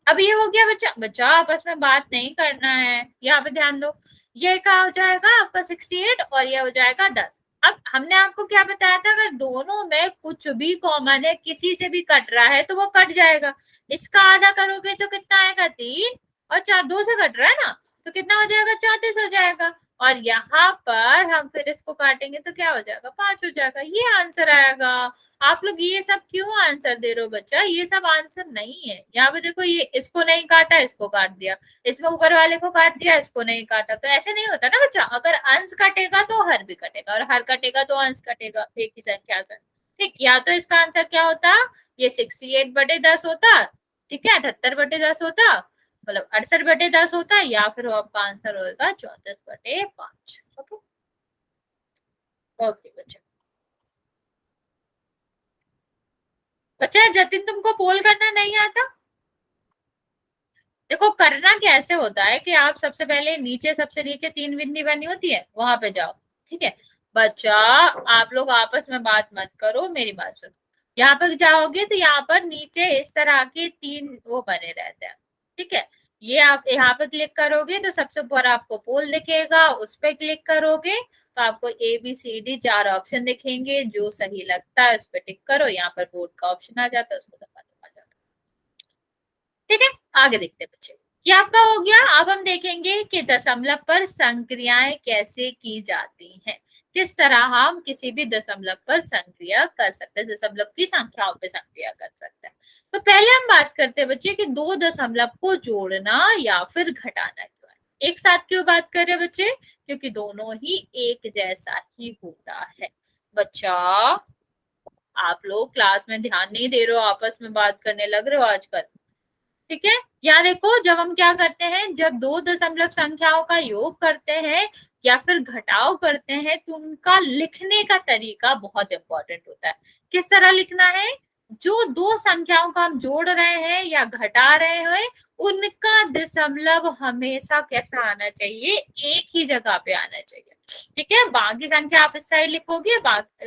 अब ये हो गया बच्चा, बच्चा आपस में बात नहीं करना है, यहाँ पे ध्यान दो। ये क्या हो जाएगा आपका 68 और ये हो जाएगा 10। अब हमने आपको क्या बताया था, अगर दोनों में कुछ भी कॉमन है, किसी से भी कट रहा है तो वो कट जाएगा। इसका आधा करोगे तो कितना आएगा 3 और 4, 2 से कट रहा है ना, तो कितना हो जाएगा 34 हो जाएगा। और यहाँ पर हम फिर इसको काटेंगे तो क्या हो जाएगा 5 हो जाएगा, ये आंसर आएगा। आप लोग ये सब क्यों आंसर दे रहे हो बच्चा, ये सब आंसर नहीं है। यहाँ पे देखो ये इसको नहीं काटा, इसको काट दिया, इसमें ऊपर वाले को काट दिया, इसको नहीं काटा, तो ऐसे नहीं होता ना बच्चा। अगर अंश कटेगा तो हर भी कटेगा और हर कटेगा तो अंश कटेगा एक ही संख्या से। ठीक, या तो इसका आंसर क्या होता, ये 68/10 होता, ठीक है, 78/10 होता, मतलब 68/10 होता, या फिर आपका आंसर होगा 34/5। ओके ओके बच्चा। बच्चा जतिन तुमको पोल करना नहीं आता? देखो करना कैसे होता है कि आप सबसे पहले नीचे, सबसे नीचे 3 बिंदी बनी होती है, वहां पे जाओ। ठीक है बच्चा, आप लोग आपस में बात मत करो, मेरी बात सुनो। यहाँ पर जाओगे तो यहाँ पर नीचे इस तरह के 3 वो बने रहते हैं। ठीक है, ये आप यहाँ पे क्लिक करोगे तो सबसे ऊपर आपको पोल दिखेगा, उस पर क्लिक करोगे तो आपको ABCD 4 ऑप्शन दिखेंगे, जो सही लगता है उस पर टिक करो। यहाँ पर बोर्ड का ऑप्शन आ जाता है, उसको दबा दो, आ जाता है। ठीक है आगे देखते हैं बच्चे, ये आपका हो गया। अब हम देखेंगे कि दशमलव पर संक्रियाएं कैसे की जाती हैं, किस तरह हम किसी भी दशमलव पर संक्रिया कर सकते हैं, दशमलव की संख्याओं पे संक्रिया कर सकते हैं। तो पहले हम बात करते हैं बच्चे कि दो दशमलव को जोड़ना या फिर घटाना क्यों है। एक साथ क्यों बात कर रहे हैं बच्चे, क्योंकि दोनों ही एक जैसा ही होता है। बच्चा आप लोग क्लास में ध्यान नहीं दे रहे हो, आपस में बात करने लग रहे हो आजकल। ठीक है, यहाँ देखो जब हम क्या करते हैं, जब दो दशमलव संख्याओं का योग करते हैं या फिर घटाव करते हैं तो उनका लिखने का तरीका बहुत इंपॉर्टेंट होता है। किस तरह लिखना है, जो दो संख्याओं का हम जोड़ रहे हैं या घटा रहे हैं उनका दशमलव हमेशा कैसा आना चाहिए, एक ही जगह पे आना चाहिए। ठीक है, बाकी संख्या आप इस साइड लिखोगे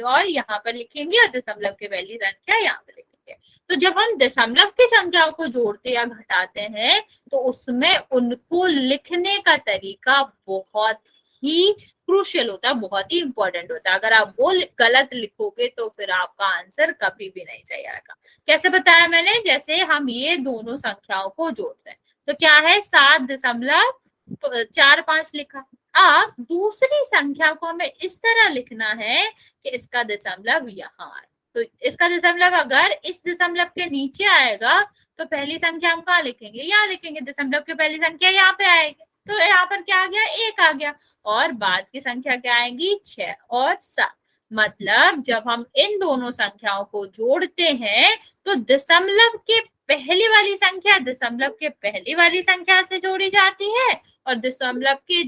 और यहाँ पर लिखेंगे और दशमलव की पहली संख्या यहाँ पे लिखेंगे। तो जब हम दशमलव की संख्याओं को जोड़ते या घटाते हैं तो उसमें उनको लिखने का तरीका बहुत ही क्रूशियल होता है, बहुत ही इंपॉर्टेंट होता है। अगर आप वो गलत लिखोगे तो फिर आपका आंसर कभी भी नहीं सही आएगा। कैसे बताया मैंने, जैसे हम ये दोनों संख्याओं को जोड़ रहे हैं तो क्या है 7.45 लिखा। अब दूसरी संख्या को हमें इस तरह लिखना है कि इसका दशमलव यहाँ आए, तो इसका दशमलव अगर इस दशमलव के नीचे आएगा तो पहली संख्या हम कहाँ लिखेंगे, यहाँ लिखेंगे, दशमलव की पहली संख्या यहाँ पे आएगी, तो यहाँ पर क्या आ गया 1 आ गया, और बाद की संख्या क्या आएगी 6 और 7। मतलब जब हम इन दोनों संख्याओं को जोड़ते हैं तो दशमलव के पहली वाली संख्या दशमलव के पहली वाली संख्या से जोड़ी जाती है और दशमलव के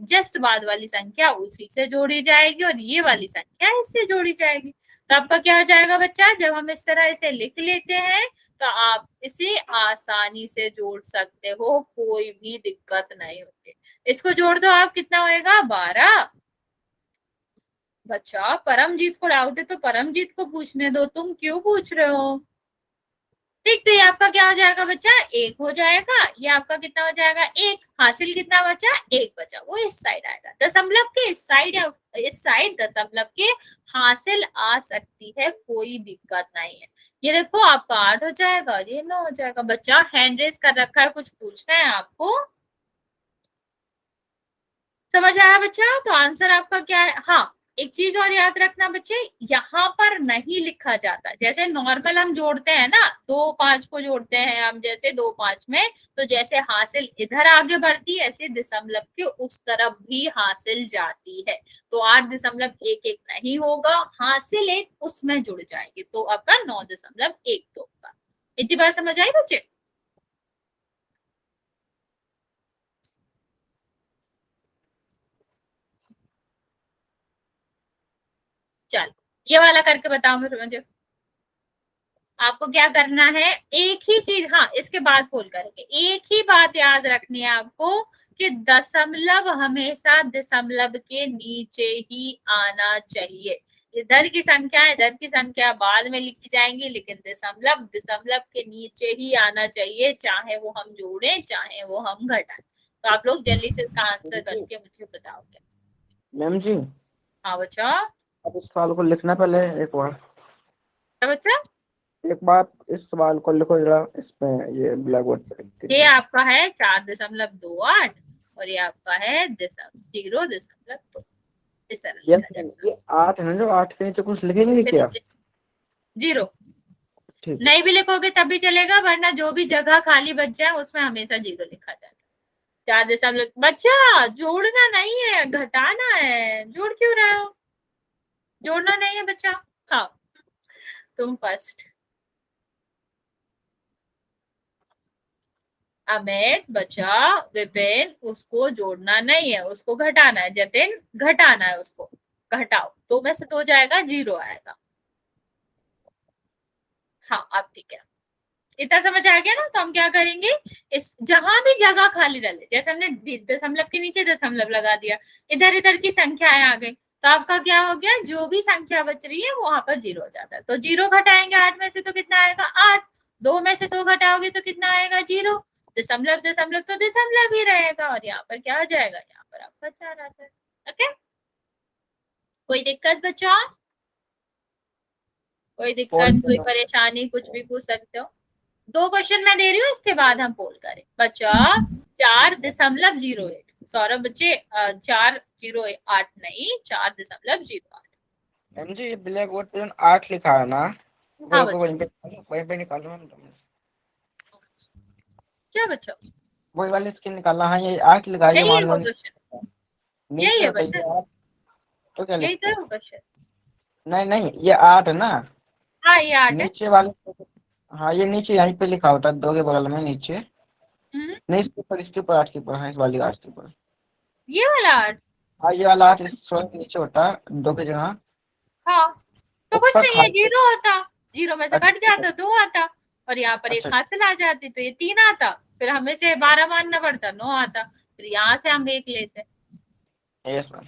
जस्ट बाद वाली संख्या उसी से जोड़ी जाएगी और ये वाली संख्या इससे जोड़ी जाएगी। तो आपका क्या हो जाएगा बच्चा, जब हम इस तरह इसे लिख लेते हैं तो आप इसे आसानी से जोड़ सकते हो, कोई भी दिक्कत नहीं होती। इसको जोड़ दो आप, कितना होएगा 12। बच्चा परमजीत को डाउट है तो परमजीत को पूछने दो, तुम क्यों पूछ रहे हो। ठीक, तो ये आपका क्या हो जाएगा बच्चा 1 हो जाएगा, ये आपका कितना हो जाएगा 1, हासिल कितना बचा 1 बचा, वो इस साइड आएगा, दशमलव के इस साइड या इस साइड दशमलव के हासिल आ सकती है, कोई दिक्कत नहीं है। ये देखो आपका 8 हो जाएगा और ये 9 हो जाएगा। बच्चा हैंड रेस कर रखा है, कुछ पूछना है आपको, समझ आया बच्चा? तो आंसर आपका क्या है, हाँ एक चीज और याद रखना बच्चे, यहाँ पर नहीं लिखा जाता। जैसे नॉर्मल हम जोड़ते हैं ना, 2 5 को जोड़ते हैं हम, जैसे 2 5 में, तो जैसे हासिल इधर आगे बढ़ती है, ऐसे दशमलव के उस तरफ भी हासिल जाती है। तो 8.11 नहीं होगा, हासिल एक उसमें जुड़ जाएगी, तो आपका 9.12 होगा। इतनी बात समझ आई बच्चे? चलो ये वाला करके बताओ मुझे। आपको क्या करना है, एक ही चीज, हाँ इसके बाद फोल करेंगे। एक ही बात याद रखनी है आपको कि दशमलव हमेशा दशमलव के नीचे ही आना चाहिए। इधर की संख्या बाद में लिखी जाएंगी, लेकिन दशमलव दशमलव के नीचे ही आना चाहिए, चाहे वो हम जोड़ें चाहे वो हम घटाएं। तो आप लोग जल्दी से इसका आंसर करके मुझे बताओगे। मैम जी, हाँ बच्चा। अब इस सवाल को लिखना पहले एक बार। क्या बच्चा? एक बार इस सवाल को लिखो जरा, इसमें ये ब्लैक बोर्ड पे। ये आपका है 4.28 और ये आपका है 0.2। इस तरह लिखा जाएगा। ये 8 है ना, जो 8 के नीचे कुछ लिखेंगे क्या? 0 ठीक है। नहीं भी लिखोगे तब भी चलेगा, वरना जो भी जगह खाली बच जाए उसमें हमेशा 0 लिखा जाएगा। 4., बच्चा जोड़ना नहीं है, घटाना है। जोड़ क्यों रहे हो? जोड़ना नहीं है बच्चा। हाँ तुम फर्स्ट। अमित, बच्चा, विपिन, उसको जोड़ना नहीं है, उसको घटाना है। जतिन, घटाना है, उसको घटाओ। 2 में से 2 जाएगा, 0 आएगा। हाँ अब ठीक है, इतना समझ आ गया ना। तो हम क्या करेंगे, इस जहां भी जगह खाली रहे, जैसे हमने दशमलव के नीचे दशमलव लगा दिया, इधर इधर की संख्याएं आ गई, तो आपका क्या हो गया, जो भी संख्या बच रही है वहां पर 0 हो जाता है। तो 0 घटाएंगे 8 में से तो कितना आएगा 8। 2 में से 2 घटाओगे तो कितना आएगा 0। दशमलव दशमलव तो दशमलव ही रहेगा, और यहाँ पर क्या आ जाएगा, यहाँ पर आपका 4 आ जाएगा। ओके, कोई दिक्कत बच्चा? कोई दिक्कत, कोई परेशानी, कुछ भी पूछ सकते हो। 2 क्वेश्चन मैं दे रही हूँ, इसके बाद हम पोल करें। बच्चा 4.08, सौरभ बच्चे 4.08 नहीं, 4.08। मैम जी, ये ब्लैक बोर्ड पे 8 लिखा है ना, हाँ वहीं पे निकालो मैम। क्या बच्चा? वही वाली स्क्रीन निकालना। हाँ ये 8 लिखा है, ये यही है मान वो लो क्वेश्चन, यही नीचे है होता है बच्चा, ये 8, तो क्या यही लिखते तो है हैं? वो क्वेश्चन। नहीं नहीं, ये 8 है ना, हाँ ये 8 है। नीचे वाले। हाँ ये नीचे यहीं पे लिखा होता है, 2 के बगल में नीचे। नहीं इसके ऊपर 8 के ऊपर। हाँ इस वाली 8 के ऊपर। ये वाला 8। हाँ ये वाला 8 इस के नीचे होता है, 2 की जगह। हाँ तो कुछ ऊपर नहीं है, खाली। 0 होता, 0 में से कट अच्छा जाता, 2 आता, और यहाँ पर एक अच्छा। हासिल आ जाती, तो ये 3 आता। फिर हमें से 12 मानना पड़ता, 9 आता। फिर यहाँ से हम 1 लेते। Yes ma'am.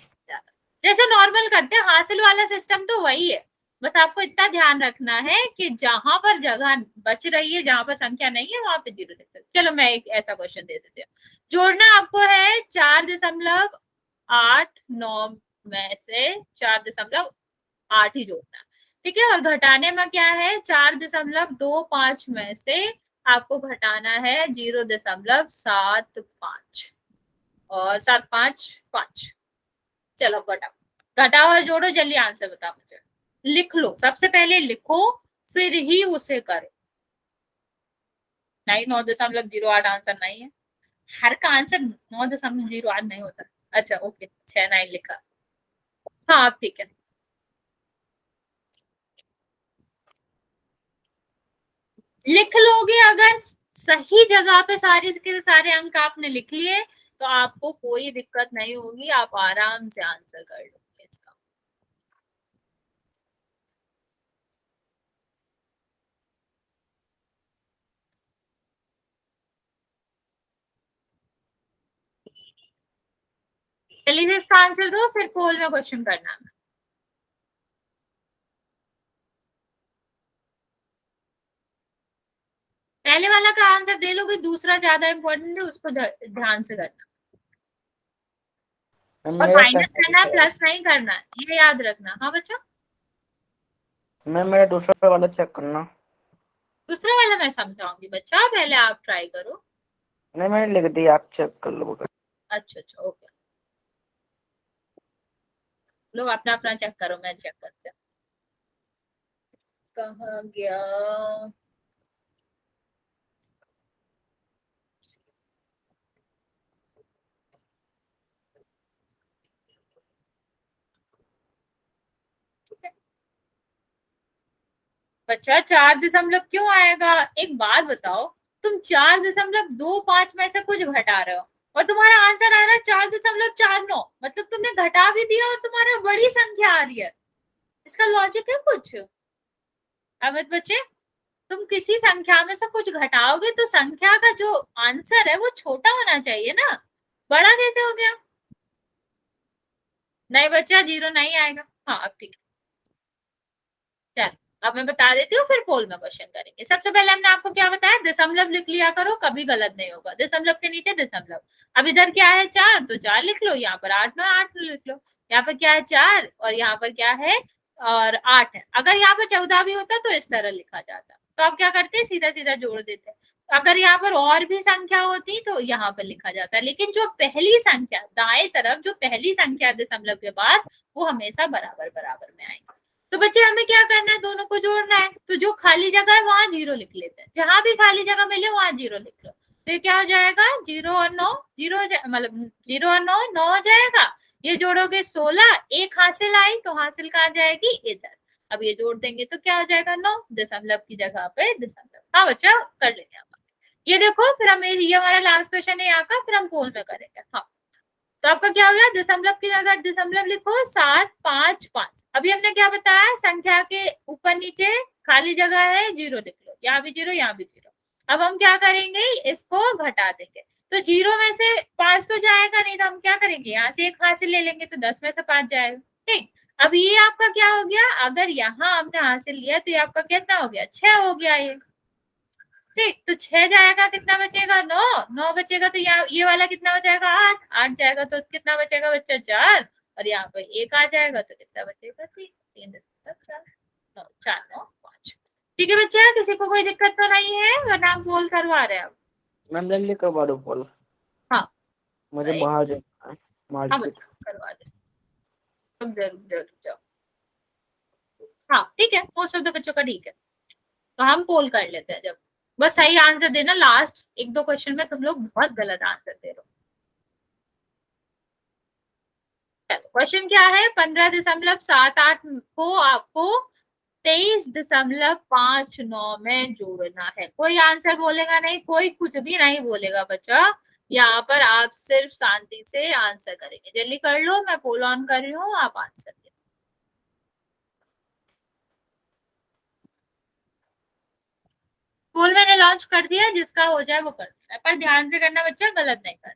जैसे नॉर्मल करते हैं, हासिल वाला सिस्टम तो वही है। बस आपको इतना ध्यान रखना है कि जहां पर जगह बच रही है, जहां पर संख्या नहीं है, वहां पे 0 लिख सकते। चलो मैं एक ऐसा क्वेश्चन दे देती हूँ। जोड़ना आपको है 4.89 में से 4.8 ही जोड़ना है, ठीक है। और घटाने में क्या है, 4.25 में से आपको घटाना है 0.75 और 755। चलो घटाओ, घटाओ और जोड़ो, जल्दी आंसर बताओ मुझे। लिख लो, सबसे पहले लिखो फिर ही उसे करो। नहीं 9.08 आंसर नहीं है, हर का आंसर 9.08 नहीं होता। अच्छा ओके, 6 9 लिखा। हाँ अब ठीक है। लिख लोगे, अगर सही जगह पे सारे के सारे अंक आपने लिख लिए तो आपको कोई दिक्कत नहीं होगी, आप आराम से आंसर कर लोगे इसका। जल्दी से इसका आंसर दो, फिर पोल में क्वेश्चन करना। पहले वाला का आंसर दे लोगे, दूसरा ज्यादा इंपॉर्टेंट है, उसको ध्यान से करना। और मेरा माइनस करना है, प्लस नहीं करना है, ये याद रखना। हाँ बच्चा, मैम मेरा दूसरा वाला चेक करना। दूसरा वाला मैं समझाऊंगी बच्चा, पहले आप ट्राई करो। नहीं मैंने लिख दिया, आप चेक कर लो। अच्छा अच्छा ओके। लोग अपना अपना चेक करो, मैं चेक करती हूँ कहाँ गया। बच्चा 4 दशमलव क्यों आएगा? एक बात बताओ, तुम 4.25 में से कुछ घटा रहे हो और तुम्हारा आंसर आ रहा है 4.49, मतलब तुमने घटा भी दिया और तुम्हारा बड़ी संख्या आ रही है। इसका लॉजिक है कुछ? अमित बच्चे, तुम किसी संख्या में से कुछ घटाओगे तो संख्या का जो आंसर है वो छोटा होना चाहिए ना, बड़ा कैसे हो गया? नहीं बच्चा, 0 नहीं आएगा। हाँ अब ठीक है, चल अब मैं बता देती हूँ, फिर पोल में क्वेश्चन करेंगे। सबसे पहले हमने आपको क्या बताया, दशमलव लिख लिया करो, कभी गलत नहीं होगा। दशमलव के नीचे दशमलव। अब इधर क्या है 4, तो 4 लिख लो, यहाँ पर 8 ना 8 लिख लो। यहाँ पर क्या है 4 और यहाँ पर क्या है और 8 है। अगर यहाँ पर 14 भी होता तो इस तरह लिखा जाता, तो आप क्या करते, सीधा सीधा जोड़ देते। अगर यहाँ पर और भी संख्या होती तो यहाँ पर लिखा जाता, लेकिन जो पहली संख्या दाएं तरफ, जो पहली संख्या दशमलव के बाद, वो हमेशा बराबर बराबर में आएगी। तो बच्चे हमें क्या करना है, दोनों को जोड़ना है। तो जो खाली जगह है वहां 0 लिख लेते हैं, जहां भी खाली जगह मिले वहां 0 लिख लो। तो ये क्या हो जाएगा, 0 और 9, 0 मतलब 0 और 9 9 हो जाएगा। ये जोड़ोगे 16, एक हासिल आई तो हासिल कहाँ जाएगी, इधर। अब ये जोड़ देंगे तो क्या हो जाएगा 9, दशमलव की जगह पे दशमलव। हाँ बच्चा कर लेंगे हम। ये देखो, फिर हमें ये हमारा लास्ट क्वेश्चन है यहाँ का, फिर हम पोल में करेंगे। हाँ तो आपका क्या हो गया, दशमलव की जगह दशमलव लिखो, 7 5 5। अभी हमने क्या बताया, संख्या के ऊपर नीचे खाली जगह है 0 लिख लो, यहाँ भी 0 यहाँ भी 0। अब हम क्या करेंगे, इसको घटा देंगे। तो 0 में से 5 तो जाएगा नहीं, तो हम क्या करेंगे, यहाँ से एक हासिल ले लेंगे तो 10 में से 5 जाएगा। ठीक, अब ये आपका क्या हो गया, अगर यहाँ हमने हासिल लिया तो ये आपका कितना हो गया, 6 हो गया ये। ठीक, तो 6 जाएगा, कितना बचेगा 9, 9 बचेगा तो यहाँ ये वाला कितना बचेगा 8, 8 जाएगा तो कितना बचेगा बच्चा 4, और यहाँ पे 1 आ जाएगा तो कितना बचेगा 3, 3 दशमलव 4 9 4 9 5। ठीक है बच्चा, किसी को कोई दिक्कत तो नहीं है, वरना आप बोल करवा रहे हैं आप? मैम जल्दी करवा दो पोल, हाँ मुझे बाहर जाना है हाँ मार्केट। बच्चा करवा दे, तुम जरूर जरूर जाओ। हाँ ठीक है, मोस्ट ऑफ द बच्चों का ठीक है, तो हम पोल कर लेते हैं। जब बस सही आंसर देना, लास्ट 1-2 क्वेश्चन में तुम लोग बहुत गलत आंसर दे रहे हो। क्वेश्चन क्या है, 15.78 को आपको 23.59 में जोड़ना है। कोई आंसर बोलेगा नहीं, कोई कुछ भी नहीं बोलेगा बच्चा। यहाँ पर आप सिर्फ शांति से आंसर करेंगे। जल्दी कर लो, मैं पोल ऑन कर रही हूँ, आप आंसर दे। पोल मैंने लॉन्च कर दिया, जिसका हो जाए वो कर देना, पर ध्यान से करना बच्चा, गलत नहीं करना।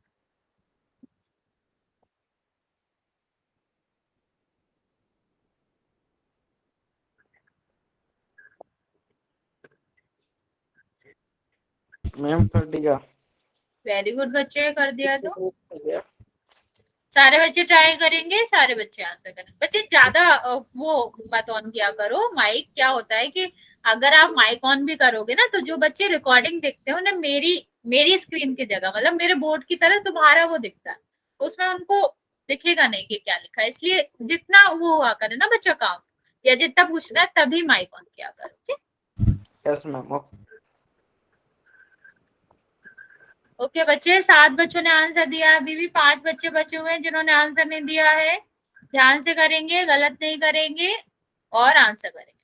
मैम कर दिया। वेरी गुड बच्चे, कर दिया तो हो गया। सारे बच्चे ट्राई करेंगे, सारे बच्चे आंसर करेंगे। बच्चे ज्यादा वो मत ऑन किया करो माइक। क्या होता है कि अगर आप माइक ऑन भी करोगे ना, तो जो बच्चे रिकॉर्डिंग देखते हैं उन्हें मेरी स्क्रीन की जगह, मतलब मेरे बोर्ड की तरह तुम्हारा वो दिखता है, तो उसमें उनको दिखेगा नहीं कि क्या लिखा है। इसलिए जितना वो हुआ करे ना बच्चा काम, या जितना पूछना है तभी माइक ऑन किया करो। ठीक, यस मैम। ओके बच्चे, 7 बच्चों ने आंसर दिया, अभी भी 5 बच्चे बचे हुए हैं जिन्होंने आंसर नहीं दिया है। ध्यान से करेंगे, गलत नहीं करेंगे और आंसर करेंगे।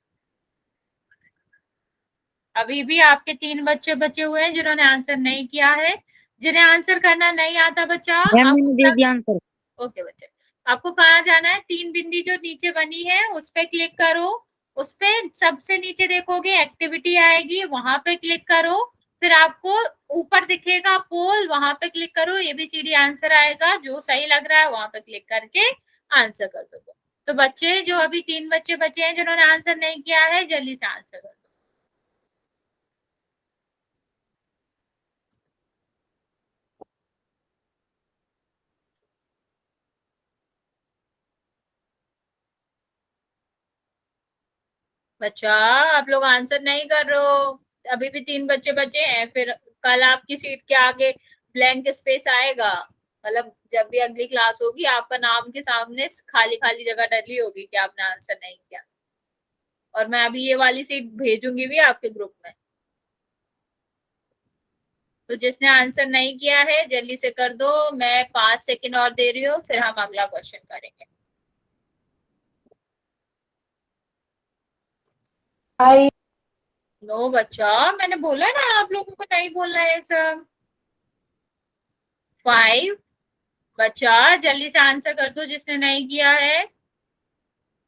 अभी भी आपके 3 बच्चे बचे हुए हैं जिन्होंने आंसर नहीं किया है। जिन्हें आंसर करना नहीं आता बच्चा, मैम आप मैंने दे दिया आंसर। ओके बच्चे, आपको कहाँ जाना है, 3 बिंदी जो नीचे बनी है उस पे क्लिक करो। उस पे सबसे नीचे देखोगे एक्टिविटी आएगी, वहां पे क्लिक करो। फिर आपको ऊपर दिखेगा पोल, वहां पे क्लिक करो, ABCD आंसर आएगा, जो सही लग रहा है वहां पे क्लिक करके आंसर कर दो। तो बच्चे, जो अभी 3 बच्चे बचे हैं जिन्होंने आंसर नहीं किया है, जल्दी से आंसर कर दो। बच्चा आप लोग आंसर नहीं कर रहे हो, अभी भी 3 बच्चे बचे हैं। फिर कल आपकी सीट के आगे ब्लैंक स्पेस आएगा, मतलब जब भी अगली क्लास होगी आपका नाम के सामने खाली खाली जगह डली होगी कि आपने आंसर नहीं किया, और मैं अभी ये वाली सीट भेजूंगी भी आपके ग्रुप में। तो जिसने आंसर नहीं किया है जल्दी से कर दो, मैं 5 सेकंड और दे रही हूँ, फिर हम अगला क्वेश्चन करेंगे। नो बच्चा, मैंने बोला ना आप लोगों को नहीं बोलना है सब। 5, बच्चा जल्दी से आंसर कर दो जिसने नहीं किया है।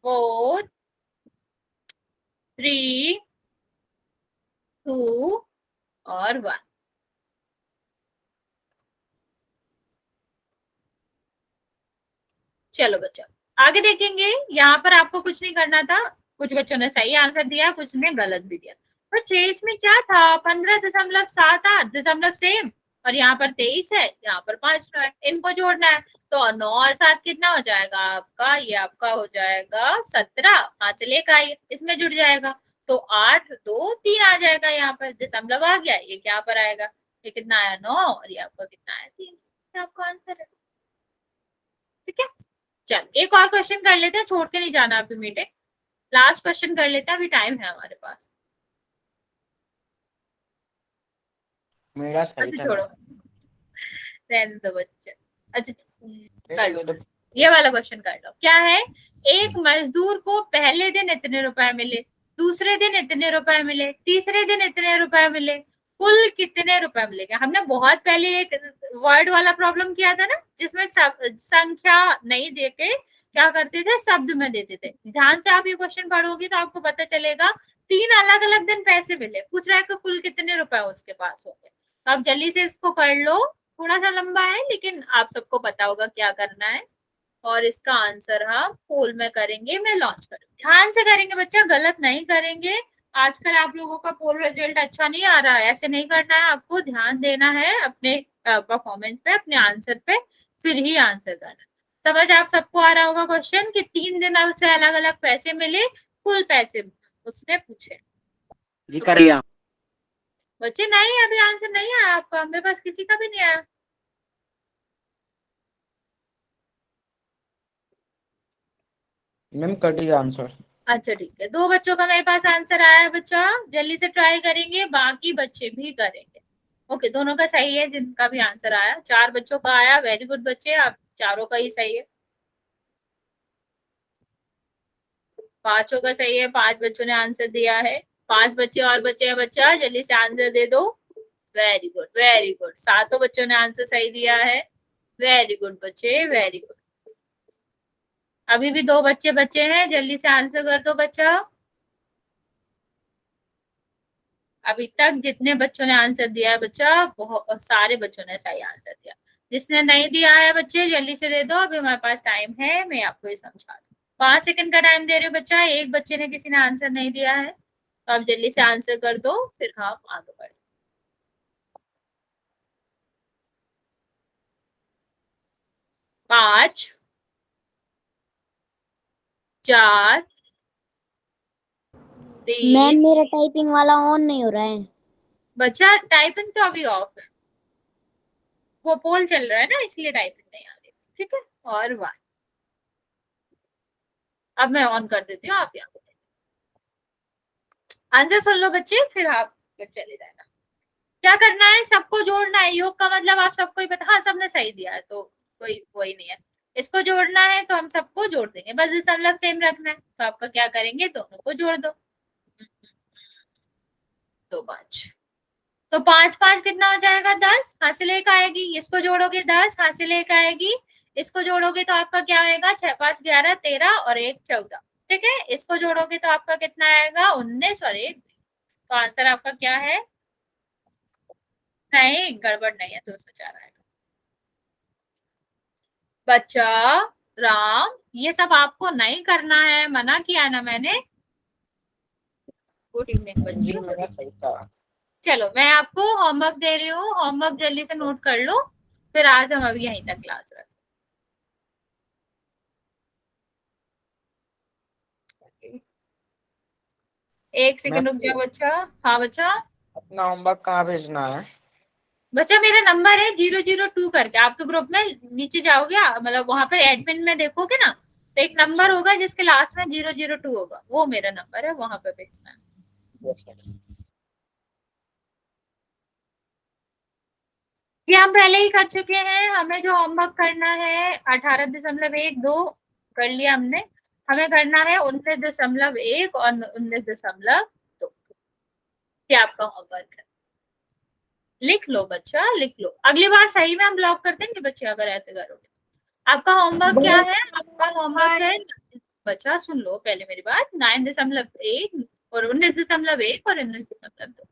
4, 3, 2 और 1। चलो बच्चा आगे देखेंगे। यहाँ पर आपको कुछ नहीं करना था, कुछ बच्चों ने सही आंसर दिया, कुछ ने गलत भी दिया। तो 6 इसमें क्या था, 15.78 दशमलव सेम, और यहाँ पर 23 है, यहाँ पर 5 है, इनको जोड़ना है। तो 9 और 7 कितना हो जाएगा आपका, ये आपका हो जाएगा 17, 5 से लेकर आइए इसमें जुड़ जाएगा। तो 8, 2, 3 आ जाएगा, यहाँ पर दशमलव आ गया, ये क्या पर आएगा, ये कितना आया 9, और ये आपका कितना आया 3, आपका आंसर है। ठीक है, चल एक और क्वेश्चन कर लेते हैं, छोड़ के नहीं जाना अभी मीटिंग, लास्ट क्वेश्चन कर लेते हैं, अभी टाइम है हमारे पास। मेरा सही अच्छा था छोड़ो, रहने दो बच्चे। अच्छा कर लो, ये वाला क्वेश्चन कर लो। क्या है, एक मजदूर को पहले दिन इतने रुपए मिले, दूसरे दिन इतने रुपए मिले, तीसरे दिन इतने रुपए मिले, कुल कितने रुपए मिलेंगे। हमने बहुत पहले एक वर्ड वाला प्रॉब्लम किया था ना, जिसमें संख्या नहीं देके क्या करते थे, शब्द में देते थे। ध्यान से आप ये क्वेश्चन पढ़ोगे तो आपको पता चलेगा 3 अलग अलग दिन पैसे मिले, पूछ रहा है कि कुल कितने रुपए उसके पास होंगे। तो आप जल्दी से इसको कर लो, थोड़ा सा लंबा है लेकिन आप सबको पता होगा क्या करना है। और इसका आंसर हम पोल में करेंगे, मैं लॉन्च करूंगी, ध्यान से करेंगे बच्चा, गलत नहीं करेंगे। आजकल आप लोगों का पोल रिजल्ट अच्छा नहीं आ रहा है, ऐसे नहीं करना है, आपको ध्यान देना है अपने परफॉर्मेंस पे, अपने आंसर पे, फिर ही आंसर करना। समझ आप सबको आ रहा होगा क्वेश्चन कि 3 दिन से अलग अलग पैसे मिले, कुल पैसे उसने पूछे। जी कर लिया। बच्चे नहीं, अभी आंसर नहीं आया आपका, मेरे पास किसी का भी नहीं आया। मैम कर दिया आंसर। अच्छा ठीक है, 2 बच्चों का मेरे पास आंसर आया है बच्चा, जल्दी से ट्राई करेंगे, बाकी बच्चे भी करेंगे। ओके, दोनों का सही है जिनका भी आंसर आया, 4 बच्चों का आया, वेरी गुड बच्चे, आप चारों का ही सही है। 5 का सही है, 5 बच्चों ने आंसर दिया है। 5 बच्चे और बच्चे हैं बच्चा, जल्दी से आंसर दे दो। वेरी गुड वेरी गुड, 7 बच्चों ने आंसर सही दिया है, वेरी गुड बच्चे, वेरी गुड। अभी भी 2 बच्चे बच्चे हैं, जल्दी से आंसर कर दो बच्चा। अभी तक जितने बच्चों ने आंसर दिया है बच्चा, बहुत सारे बच्चों ने सही आंसर दिया। जिसने नहीं दिया है बच्चे जल्दी से दे दो, अभी हमारे पास टाइम है, मैं आपको ये समझा दूँ। 5 सेकंड का टाइम दे रही हूँ बच्चा, एक बच्चे ने किसी ने आंसर नहीं दिया है, तो आप जल्दी से आंसर कर दो, फिर हम आगे बढ़े। 5, 4, 3। मैम मेरा टाइपिंग वाला ऑन नहीं हो रहा है। बच्चा टाइपिंग तो अभी ऑफ है, वो पोल चल रहा है ना, इसलिए टाइपिंग नहीं आ रही। ठीक है, और 1। अब मैं ऑन कर देती हूँ, आप यहाँ पे आंसर सुन लो बच्चे, फिर आप चले जाना। क्या करना है, सबको जोड़ना है, योग का मतलब आप सबको ही पता, हाँ सबने सही दिया है तो कोई नहीं है। इसको जोड़ना है तो हम सबको जोड़ देंगे, बस दशमलव सेम रखना है, तो आपका क्या करेंगे, दोनों को जोड़ दो। 2, 5, तो 5, 5 कितना हो जाएगा, 10, हाथ से लेकर आएगी, इसको जोड़ोगे 10, हाथ से लेकर आएगी, इसको जोड़ोगे तो आपका क्या आएगा, 6, 5, 11, 13 और 1, 14। ठीक है, इसको जोड़ोगे तो आपका कितना आएगा, 19 और 1। तो आंसर आपका क्या है, नहीं गड़बड़ नहीं है, 204 आएगा। बच्चा राम, ये सब आपको नहीं करना है, मना किया ना मैंने। गुड इवनिंग जी बच्चों। मेरा सही था। चलो मैं आपको होमवर्क दे रही हूँ, होमवर्क जल्दी से नोट कर लो, फिर आज हम अभी यहीं तक क्लास रखें। 1 सेकंड रुक जाओ बच्चा। हाँ बच्चा, अपना होमवर्क कहाँ भेजना है? बच्चा मेरा नंबर है 002 करके, आपके ग्रुप में नीचे जाओगे मतलब वहां पर एडमिन में देखोगे ना, तो एक नंबर होगा जिसके लास्ट में 002 होगा, वो मेरा नंबर है, वहां पे भेजना है। ये हम पहले ही कर चुके हैं। हमें जो होमवर्क करना है 18.12 कर लिया हमने, हमें करना है 19.1 और 19.2, ये आपका होमवर्क है। लिख लो बच्चा, लिख लो, अगली बार सही में हम ब्लॉक कर देंगे बच्चे अगर ऐसे करोगे। आपका होमवर्क क्या है? आपका होमवर्क है, बच्चा सुन लो पहले मेरी बात, 9.1 और 19.1 और 19.2।